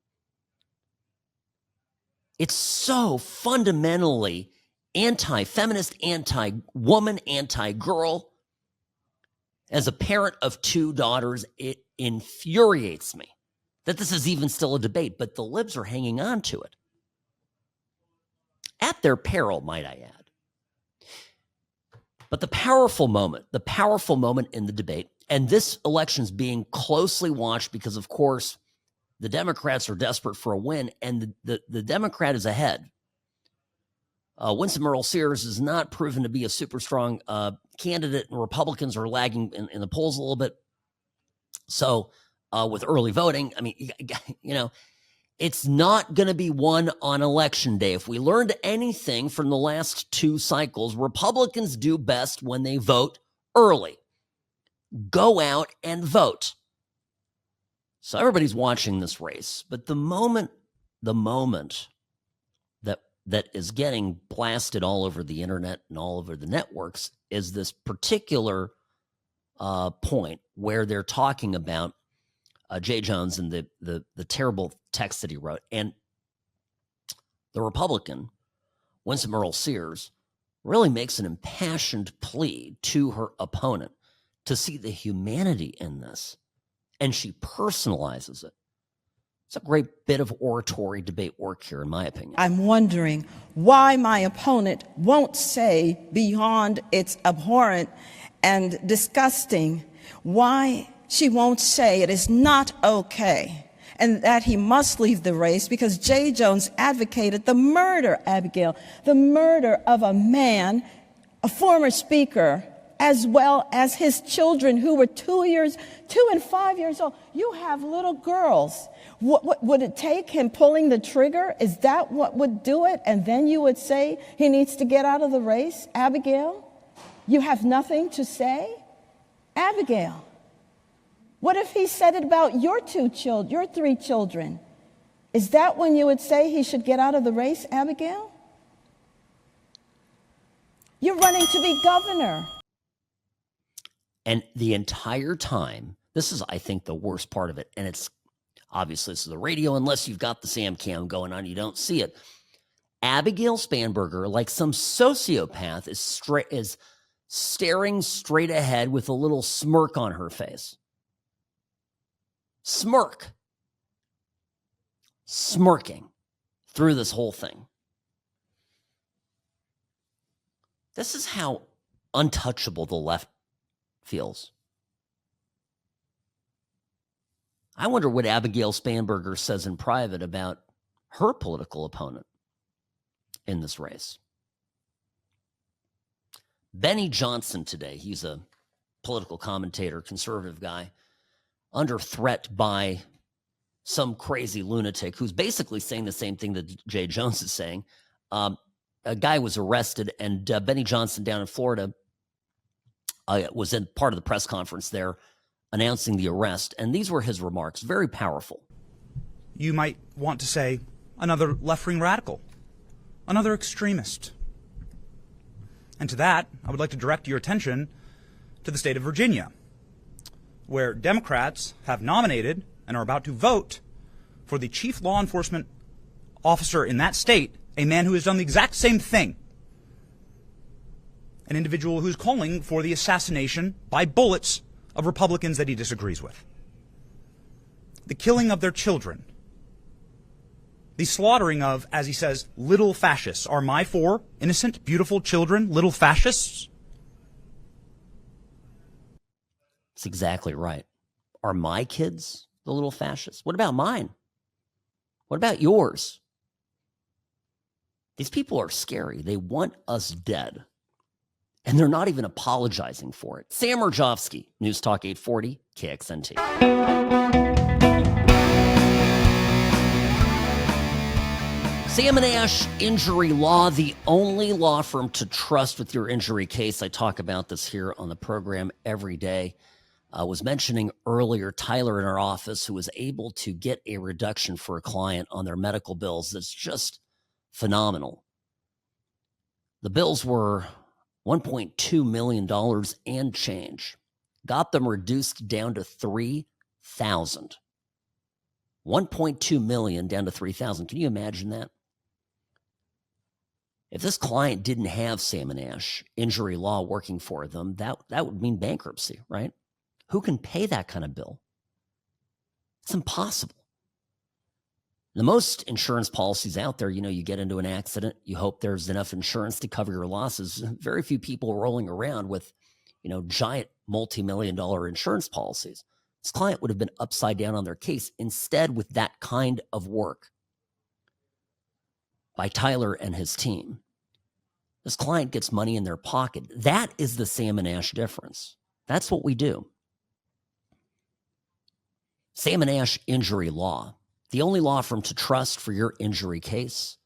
It's so fundamentally anti-feminist, anti-woman, anti-girl. As a parent of 2 daughters, it infuriates me that this is even still a debate, but the libs are hanging on to it. At their peril, might I add. But the powerful moment in the debate, and this election's being closely watched because, of course, the Democrats are desperate for a win, and the Democrat is ahead. Winston Earl Sears is not proven to be a super strong candidate, and Republicans are lagging in the polls a little bit. So with early voting, it's not going to be won on Election Day. If we learned anything from the last 2 cycles, Republicans do best when they vote early. Go out and vote. So everybody's watching this race, but the moment that is getting blasted all over the internet and all over the networks is this particular point where they're talking about Jay Jones and the terrible text that he wrote. And the Republican, Winston Earl Sears, really makes an impassioned plea to her opponent to see the humanity in this. And she personalizes it. It's a great bit of oratory debate work here, in my opinion. I'm wondering why my opponent won't say beyond it's abhorrent and disgusting, why she won't say it is not okay and that he must leave the race because Jay Jones advocated the murder, Abigail, the murder of a man, a former speaker, as well as his children who were 2 and 5 years old. You have little girls. What would it take him pulling the trigger? Is that what would do it? And then you would say he needs to get out of the race? Abigail, you have nothing to say? Abigail, what if he said it about your 3 children? Is that when you would say he should get out of the race, Abigail? You're running to be governor. And the entire time, this is, I think, the worst part of it. And it's obviously, this is the radio. Unless you've got the Sam Cam going on, you don't see it. Abigail Spanberger, like some sociopath, is staring straight ahead with a little smirk on her face. Smirking through this whole thing. This is how untouchable the left feels. I wonder what Abigail Spanberger says in private about her political opponent in this race. Benny Johnson today, he's a political commentator, conservative guy, under threat by some crazy lunatic who's basically saying the same thing that Jay Jones is saying. A guy was arrested, and Benny Johnson down in Florida was in part of the press conference there announcing the arrest, and these were his remarks, very powerful. You might want to say another left-wing radical, another extremist. And to that, I would like to direct your attention to the state of Virginia, where Democrats have nominated and are about to vote for the chief law enforcement officer in that state, a man who has done the exact same thing. An individual who's calling for the assassination by bullets of Republicans that he disagrees with. The killing of their children. The slaughtering of, as he says, little fascists. Are my 4 innocent, beautiful children little fascists? That's exactly right. Are my kids the little fascists? What about mine? What about yours? These people are scary. They want us dead. And they're not even apologizing for it. Sam Mirejovsky, News Talk 840, KXNT. Sam & Ash Injury Law, the only law firm to trust with your injury case. I talk about this here on the program every day. I was mentioning earlier Tyler in our office who was able to get a reduction for a client on their medical bills. That's just phenomenal. The bills were $1.2 million and change. Got them reduced down to $3,000. $1.2 million down to $3,000. Can you imagine that? If this client didn't have Sam & Ash Injury Law working for them, that would mean bankruptcy, right? Who can pay that kind of bill? It's impossible. The most insurance policies out there, you get into an accident, you hope there's enough insurance to cover your losses. Very few people rolling around with, giant multi-million-dollar insurance policies. This client would have been upside down on their case. Instead, with that kind of work by Tyler and his team, this client gets money in their pocket. That is the Sam & Ash difference. That's what we do. Sam & Ash Injury Law, the only law firm to trust for your injury case.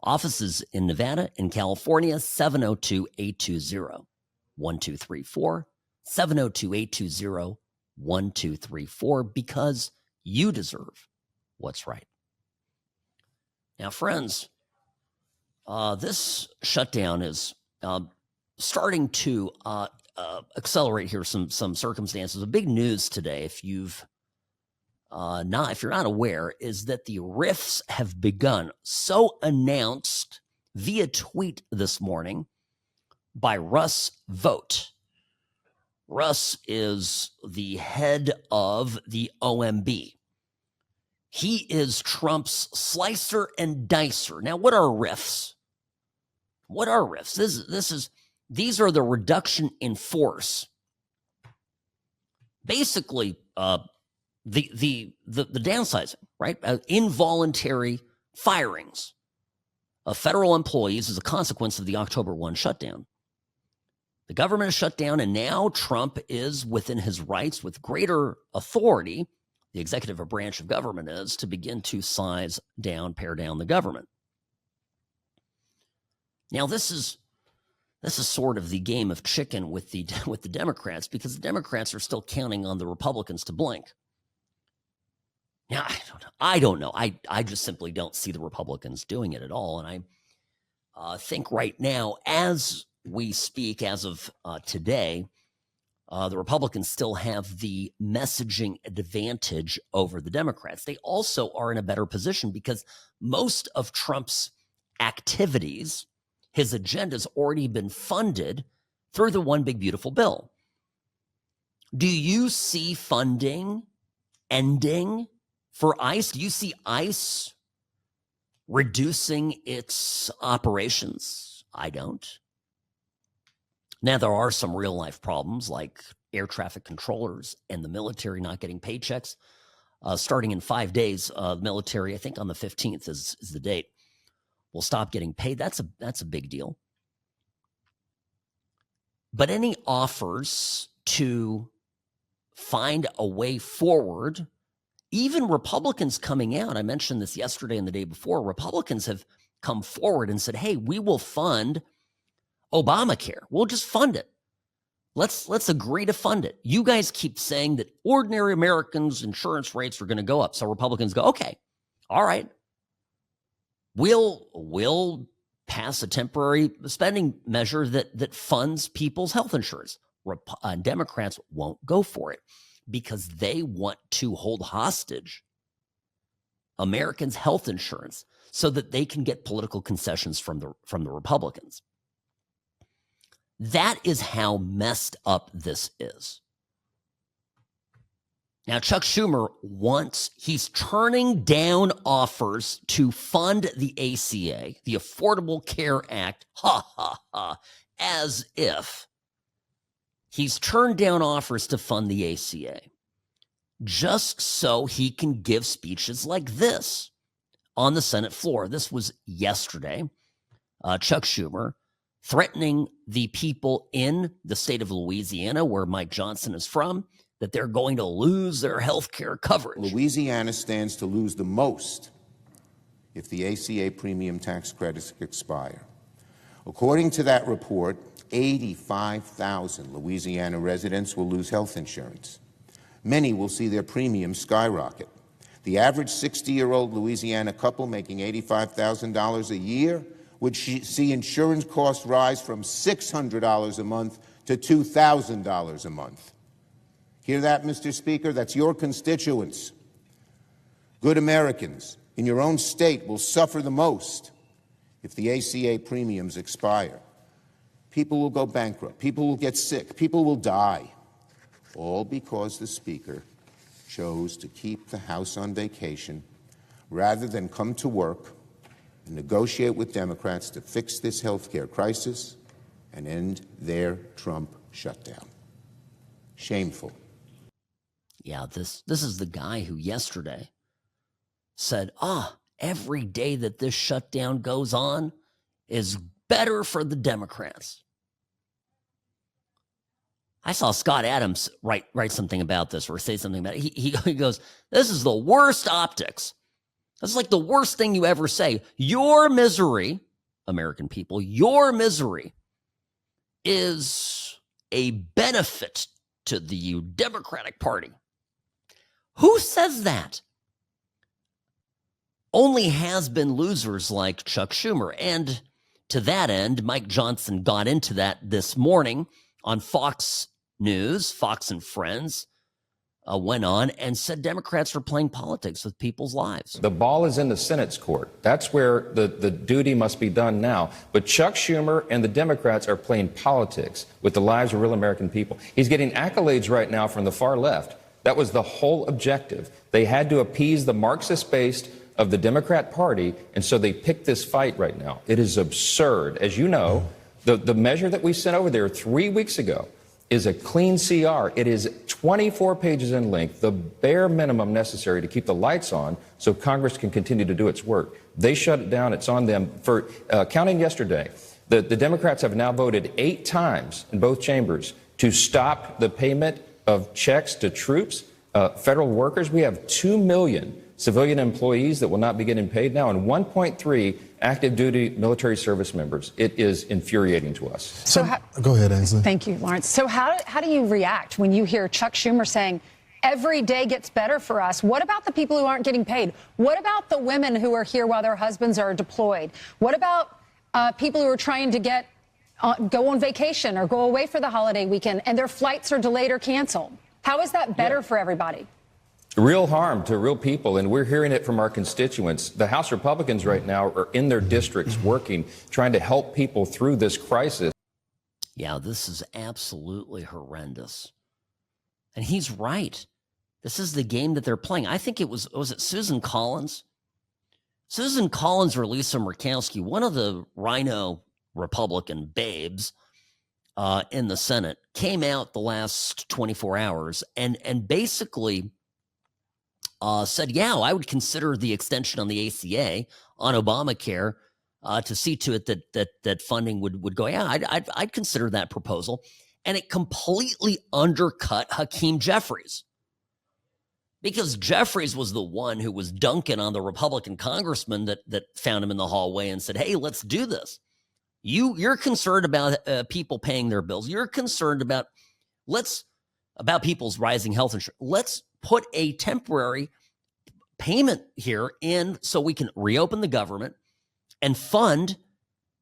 Offices in Nevada and California, 702-820-1234, 702-820-1234, because you deserve what's right. Now, friends, this shutdown is starting to accelerate here some circumstances. The big news today, if you're not aware, is that the rifts have begun. So announced via tweet this morning by Russ Vought. Russ is the head of the OMB. He is Trump's slicer and dicer. Now, what are rifts? What are rifts? These are the reduction in force. Basically, the downsizing, right? Involuntary firings of federal employees as a consequence of the October 1 shutdown. The government is shut down, and now Trump is within his rights with greater authority. The executive branch of government is to begin to pare down the government. Now, this is sort of the game of chicken with the Democrats, because the Democrats are still counting on the Republicans to blink. Now, I don't know. I just simply don't see the Republicans doing it at all. And I think right now, as we speak, as of today, the Republicans still have the messaging advantage over the Democrats. They also are in a better position because most of Trump's activities, his agenda's already been funded through the One Big Beautiful Bill. Do you see funding ending for ICE? Do you see ICE reducing its operations? I don't. Now, there are some real life problems like air traffic controllers and the military not getting paychecks. Starting in 5 days, military, I think on the 15th is the date, will stop getting paid. That's a big deal. But any offers to find a way forward, even Republicans coming out, I mentioned this yesterday and the day before, Republicans have come forward and said, hey, we will fund Obamacare. We'll just fund it. Let's agree to fund it. You guys keep saying that ordinary Americans' insurance rates are going to go up. So Republicans go, okay, all right. We'll pass a temporary spending measure that funds people's health insurance. Democrats won't go for it because they want to hold hostage Americans' health insurance so that they can get political concessions from the Republicans. That is how messed up this is. Now, Chuck Schumer he's turning down offers to fund the ACA, the Affordable Care Act, as if he's turned down offers to fund the ACA just so he can give speeches like this on the Senate floor. This was yesterday. Chuck Schumer threatening the people in the state of Louisiana, where Mike Johnson is from, that they're going to lose their health care coverage. Louisiana stands to lose the most if the ACA premium tax credits expire. According to that report, 85,000 Louisiana residents will lose health insurance. Many will see their premiums skyrocket. The average 60-year-old Louisiana couple making $85,000 a year would see insurance costs rise from $600 a month to $2,000 a month. Hear that, Mr. Speaker? That's your constituents. Good Americans in your own state will suffer the most if the ACA premiums expire. People will go bankrupt. People will get sick. People will die. All because the Speaker chose to keep the House on vacation rather than come to work and negotiate with Democrats to fix this health care crisis and end their Trump shutdown. Shameful. Yeah, this is the guy who yesterday said, every day that this shutdown goes on is better for the Democrats. I saw Scott Adams write something about this or say something about it. He goes, this is the worst optics. This is like the worst thing you ever say. Your misery, American people, your misery is a benefit to the Democratic Party. Who says that? Only has-been losers like Chuck Schumer. And to that end, Mike Johnson got into that this morning on Fox News. Fox and Friends went on and said Democrats are playing politics with people's lives. The ball is in the Senate's court. That's where the duty must be done now. But Chuck Schumer and the Democrats are playing politics with the lives of real American people. He's getting accolades right now from the far left. That was the whole objective. They had to appease the Marxist base of the Democrat Party, and so they picked this fight right now. It is absurd. As you know, the measure that we sent over there 3 weeks ago is a clean CR. It is 24 pages in length, the bare minimum necessary to keep the lights on so Congress can continue to do its work. They shut it down. It's on them. For counting yesterday, the Democrats have now voted 8 times in both chambers to stop the payment of checks to troops, federal workers. We have 2 million civilian employees that will not be getting paid now, and 1.3 active duty military service members. It is infuriating to us. Go ahead, Ainsley. Thank you, Lawrence. So how do you react when you hear Chuck Schumer saying every day gets better for us? What about the people who aren't getting paid? What about the women who are here while their husbands are deployed? What about people who are trying to go on vacation or go away for the holiday weekend and their flights are delayed or canceled? How is that better for everybody? Real harm to real people, and we're hearing it from our constituents. The House Republicans right now are in their districts working, trying to help people through this crisis. Yeah, this is absolutely horrendous. And he's right. This is the game that they're playing. I think it was it Susan Collins? Susan Collins or Lisa Murkowski, one of the Rhino Republican babes in the Senate, came out the last 24 hours and basically said, yeah, I would consider the extension on the ACA on Obamacare to see to it that funding would go. Yeah, I'd consider that proposal. And it completely undercut Hakeem Jeffries, because Jeffries was the one who was dunking on the Republican congressman that found him in the hallway and said, hey, let's do this. You're concerned about people paying their bills. You're concerned about people's rising health insurance. Let's put a temporary payment here in so we can reopen the government and fund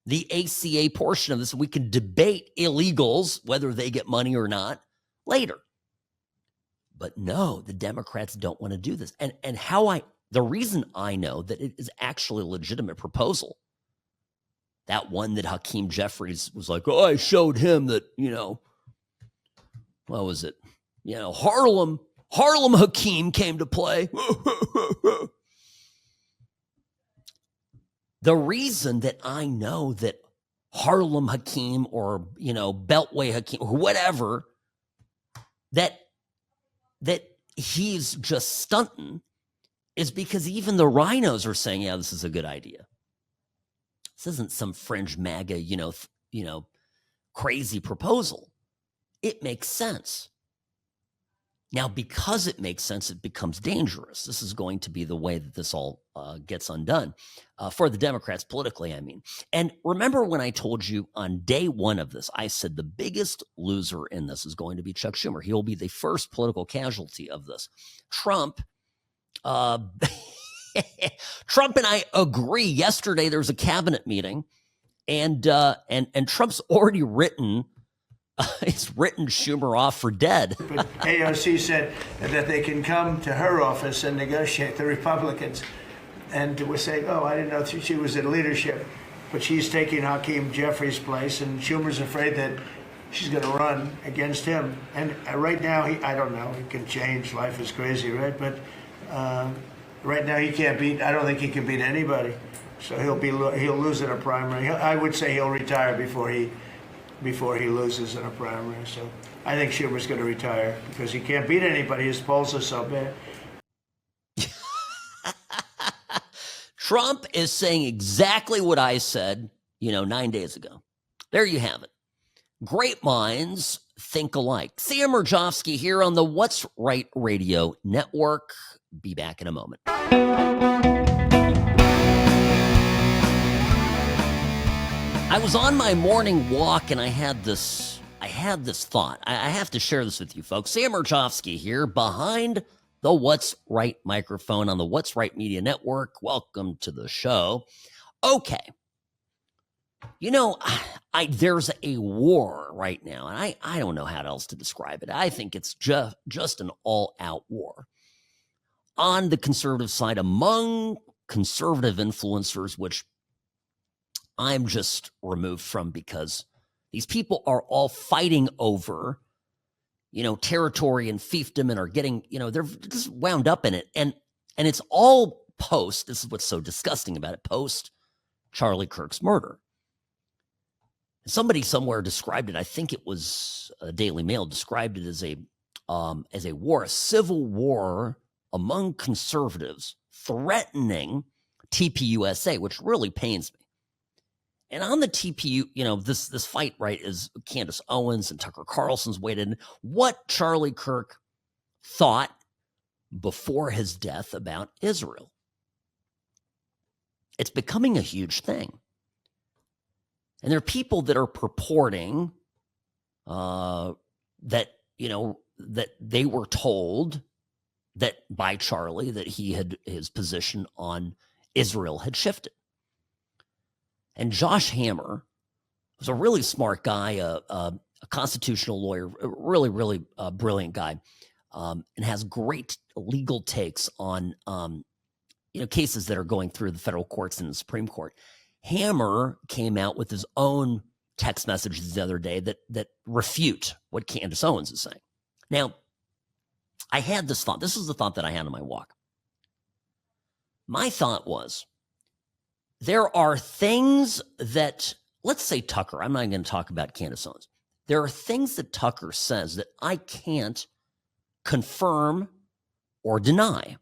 the ACA portion of this. We can debate illegals, whether they get money or not, later. But no, the Democrats don't want to do this. And the reason I know that it is actually a legitimate proposal, that one that Hakeem Jeffries was like, oh, I showed him that, what was it? Harlem Hakeem came to play. The reason that I know that Harlem Hakeem or, Beltway Hakeem or whatever, that he's just stunting is because even the rhinos are saying, yeah, this is a good idea. This isn't some fringe MAGA, crazy proposal. It makes sense. Now, because it makes sense, it becomes dangerous. This is going to be the way that this all gets undone for the Democrats politically, I mean. And remember when I told you on day one of this, I said the biggest loser in this is going to be Chuck Schumer. He will be the first political casualty of this. Trump and I agree. Yesterday, there was a cabinet meeting, and Trump's already written Schumer off for dead. But AOC said that they can come to her office and negotiate, the Republicans. And we're saying, oh, I didn't know she was in leadership. But she's taking Hakeem Jeffries' place, and Schumer's afraid that she's going to run against him. And right now, I don't know, he can change. Life is crazy, right? But right now, he can't beat, I don't think he can beat anybody. So he'll lose in a primary. I would say he'll retire before he loses in a primary. So I think Schumer's going to retire because he can't beat anybody. His polls are so bad. Trump is saying exactly what I said, 9 days ago. There you have it. Great minds think alike. Sam Mirejovsky here on the What's Right Radio Network. Be back in a moment. I was on my morning walk and I had this thought. I have to share this with you folks. Sam Mirejovsky here behind the What's Right microphone on the What's Right Media Network. Welcome to the show. Okay. There's a war right now, and I don't know how else to describe it. I think it's just an all-out war on the conservative side among conservative influencers, which I'm just removed from because these people are all fighting over, territory and fiefdom and are getting, they're just wound up in it. And it's all post, this is what's so disgusting about it, post Charlie Kirk's murder. Somebody somewhere described it, I think it was Daily Mail, described it as a war, a civil war among conservatives threatening TPUSA, which really pains me. And on the TPU, this fight, right, is Candace Owens and Tucker Carlson's weighed in. What Charlie Kirk thought before his death about Israel. It's becoming a huge thing. And there are people that are purporting that they were told that by Charlie that his position on Israel had shifted. And Josh Hammer was a really smart guy, a constitutional lawyer, a really, really brilliant guy. and has great legal takes on cases that are going through the federal courts and the Supreme Court. Hammer came out with his own text messages the other day that refute what Candace Owens is saying. Now, I had this thought. This was the thought that I had on my walk. My thought was, there are things that, let's say Tucker, I'm not going to talk about Candace Owens. There are things that Tucker says that I can't confirm or deny.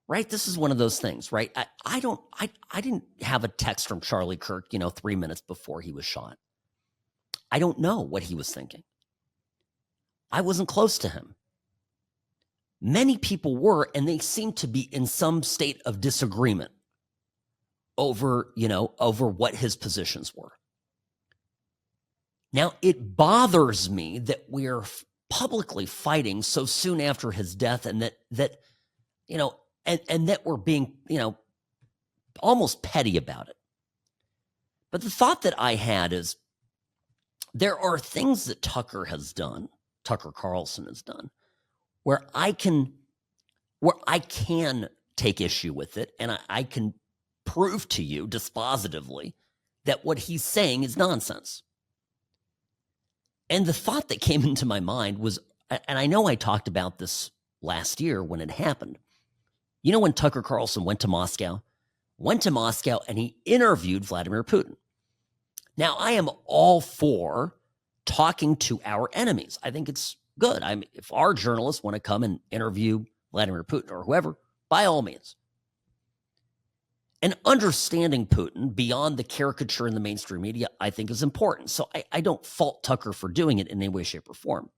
Right? This is one of those things, right? I didn't have a text from Charlie Kirk, 3 minutes before he was shot. I don't know what he was thinking. I wasn't close to him. Many people were, and they seemed to be in some state of disagreement over what his positions were. Now, it bothers me that we're publicly fighting so soon after his death, and that we're being, almost petty about it. But the thought that I had is, there are things that Tucker Carlson has done, where I can take issue with it, and I can prove to you dispositively that what he's saying is nonsense. And the thought that came into my mind was, and I know I talked about this last year when it happened. When Tucker Carlson went to Moscow and he interviewed Vladimir Putin. Now, I am all for talking to our enemies. I think it's good. If our journalists want to come and interview Vladimir Putin or whoever, by all means. And understanding Putin beyond the caricature in the mainstream media, I think, is important. So I don't fault Tucker for doing it in any way, shape, or form.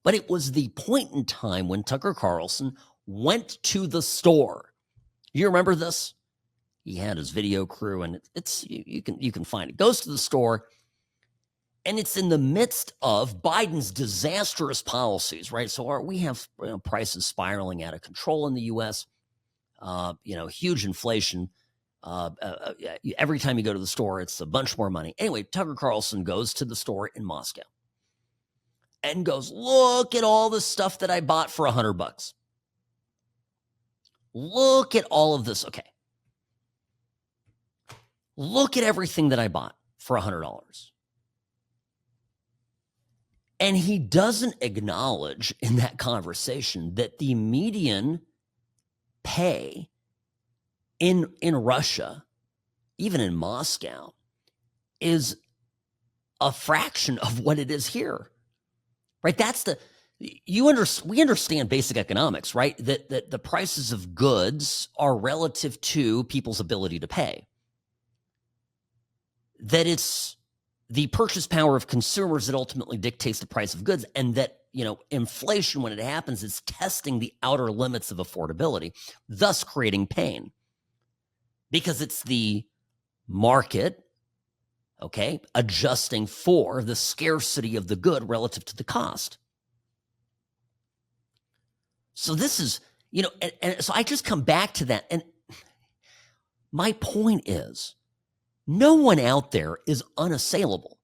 But it was the point in time when Tucker Carlson went to the store. You remember this? He had his video crew, and it's you can find it. Goes to the store, and it's in the midst of Biden's disastrous policies, right? So we have prices spiraling out of control in the U.S. Huge inflation. Every time you go to the store, it's a bunch more money. Anyway, Tucker Carlson goes to the store in Moscow and goes, "Look at all the stuff that I bought for $100. Look at all of this. Okay. Look at everything that I bought for $100. And he doesn't acknowledge in that conversation that the median pay in Russia, even in Moscow, is a fraction of what it is here. Right? We understand basic economics, right? That the prices of goods are relative to people's ability to pay. That it's the purchase power of consumers that ultimately dictates the price of goods, and that, inflation, when it happens, is testing the outer limits of affordability, thus creating pain. Because it's the market, adjusting for the scarcity of the good relative to the cost. So this is, and so I just come back to that. And my point is, no one out there is unassailable.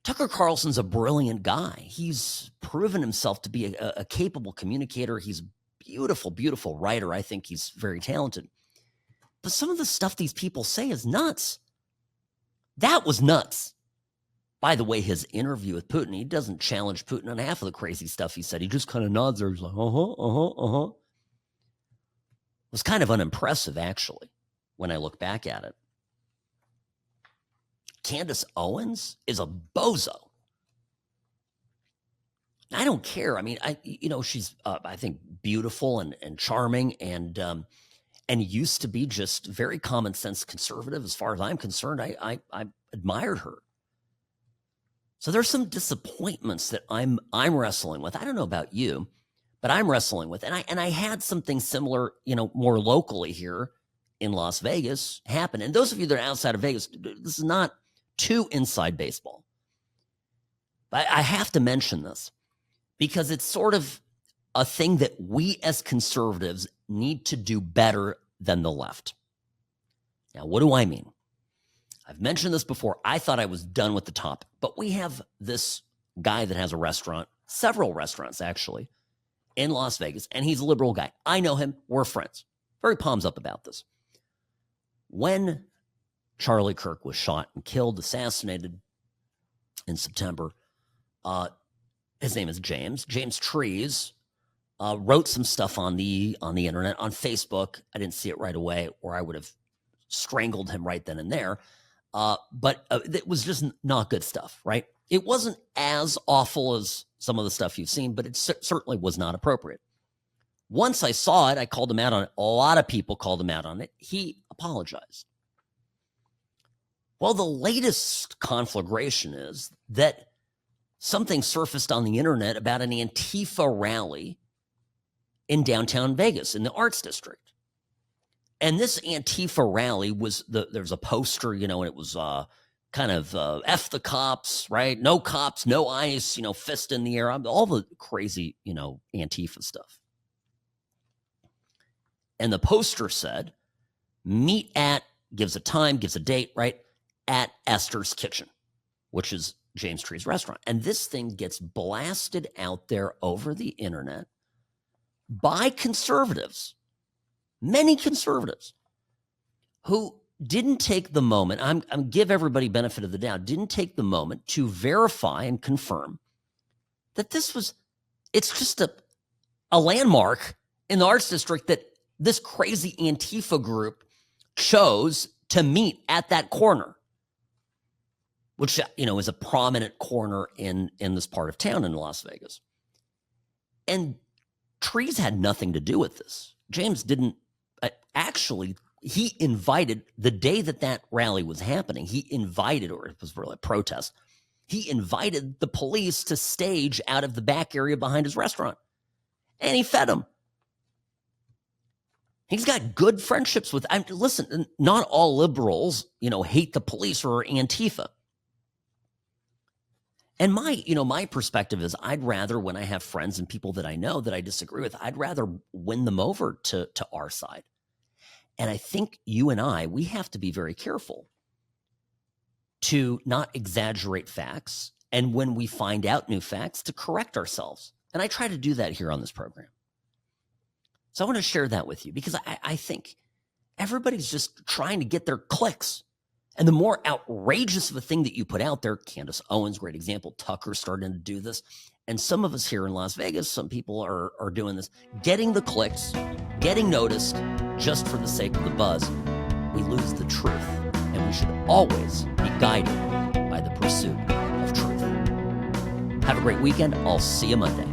Tucker Carlson's a brilliant guy. He's proven himself to be a capable communicator. He's a beautiful, beautiful writer. I think he's very talented. But some of the stuff these people say is nuts. That was nuts. By the way, his interview with Putin, he doesn't challenge Putin on half of the crazy stuff he said. He just kind of nods there. He's like, It was kind of unimpressive, actually, when I look back at it. Candace Owens is a bozo. I don't care. I mean, she's, I think, beautiful and charming and used to be just very common sense conservative. As far as I'm concerned, I admired her. So there's some disappointments that I'm wrestling with. I don't know about you, but I'm wrestling with. And I had something similar, more locally here in Las Vegas happen. And those of you that are outside of Vegas, this is not too inside baseball. But I have to mention this because it's sort of a thing that we as conservatives need to do better than the left. Now, what do I mean? I've mentioned this before. I thought I was done with the topic, but we have this guy that has a restaurant, several restaurants actually, in Las Vegas, and he's a liberal guy. I know him. We're friends. Very palms up about this. When Charlie Kirk was shot and killed, assassinated in September, his name is James. James Trees wrote some stuff on the internet, on Facebook. I didn't see it right away, or I would have strangled him right then and there. But it was just not good stuff, right? It wasn't as awful as some of the stuff you've seen, but it certainly was not appropriate. Once I saw it, I called him out on it. A lot of people called him out on it. He apologized. Well, the latest conflagration is that something surfaced on the internet about an Antifa rally in downtown Vegas in the Arts District. And this Antifa rally was, there's a poster, and it was kind of F the cops, right? No cops, no ICE, fist in the air, all the crazy, Antifa stuff. And the poster said, meet at, gives a time, gives a date, right? At Esther's Kitchen, which is James Tree's restaurant. And this thing gets blasted out there over the internet by conservatives, many conservatives, who didn't take the moment, I'm give everybody benefit of the doubt, didn't take the moment to verify and confirm that it's just a landmark in the Arts District that this crazy Antifa group chose to meet at that corner, which, is a prominent corner in this part of town in Las Vegas. And Trees had nothing to do with this. James didn't, actually, he invited, the day that rally was happening, he invited, or it was really a protest, he invited the police to stage out of the back area behind his restaurant. And he fed them. He's got good friendships with, listen, not all liberals, hate the police or Antifa. And my perspective is, I'd rather, when I have friends and people that I know that I disagree with, I'd rather win them over to our side. And I think you and I, we have to be very careful to not exaggerate facts. And when we find out new facts, to correct ourselves. And I try to do that here on this program. So I want to share that with you, because I think everybody's just trying to get their clicks. And the more outrageous of a thing that you put out there, Candace Owens, great example, Tucker starting to do this. And some of us here in Las Vegas, some people are doing this, getting the clicks, getting noticed just for the sake of the buzz. We lose the truth, and we should always be guided by the pursuit of truth. Have a great weekend. I'll see you Monday.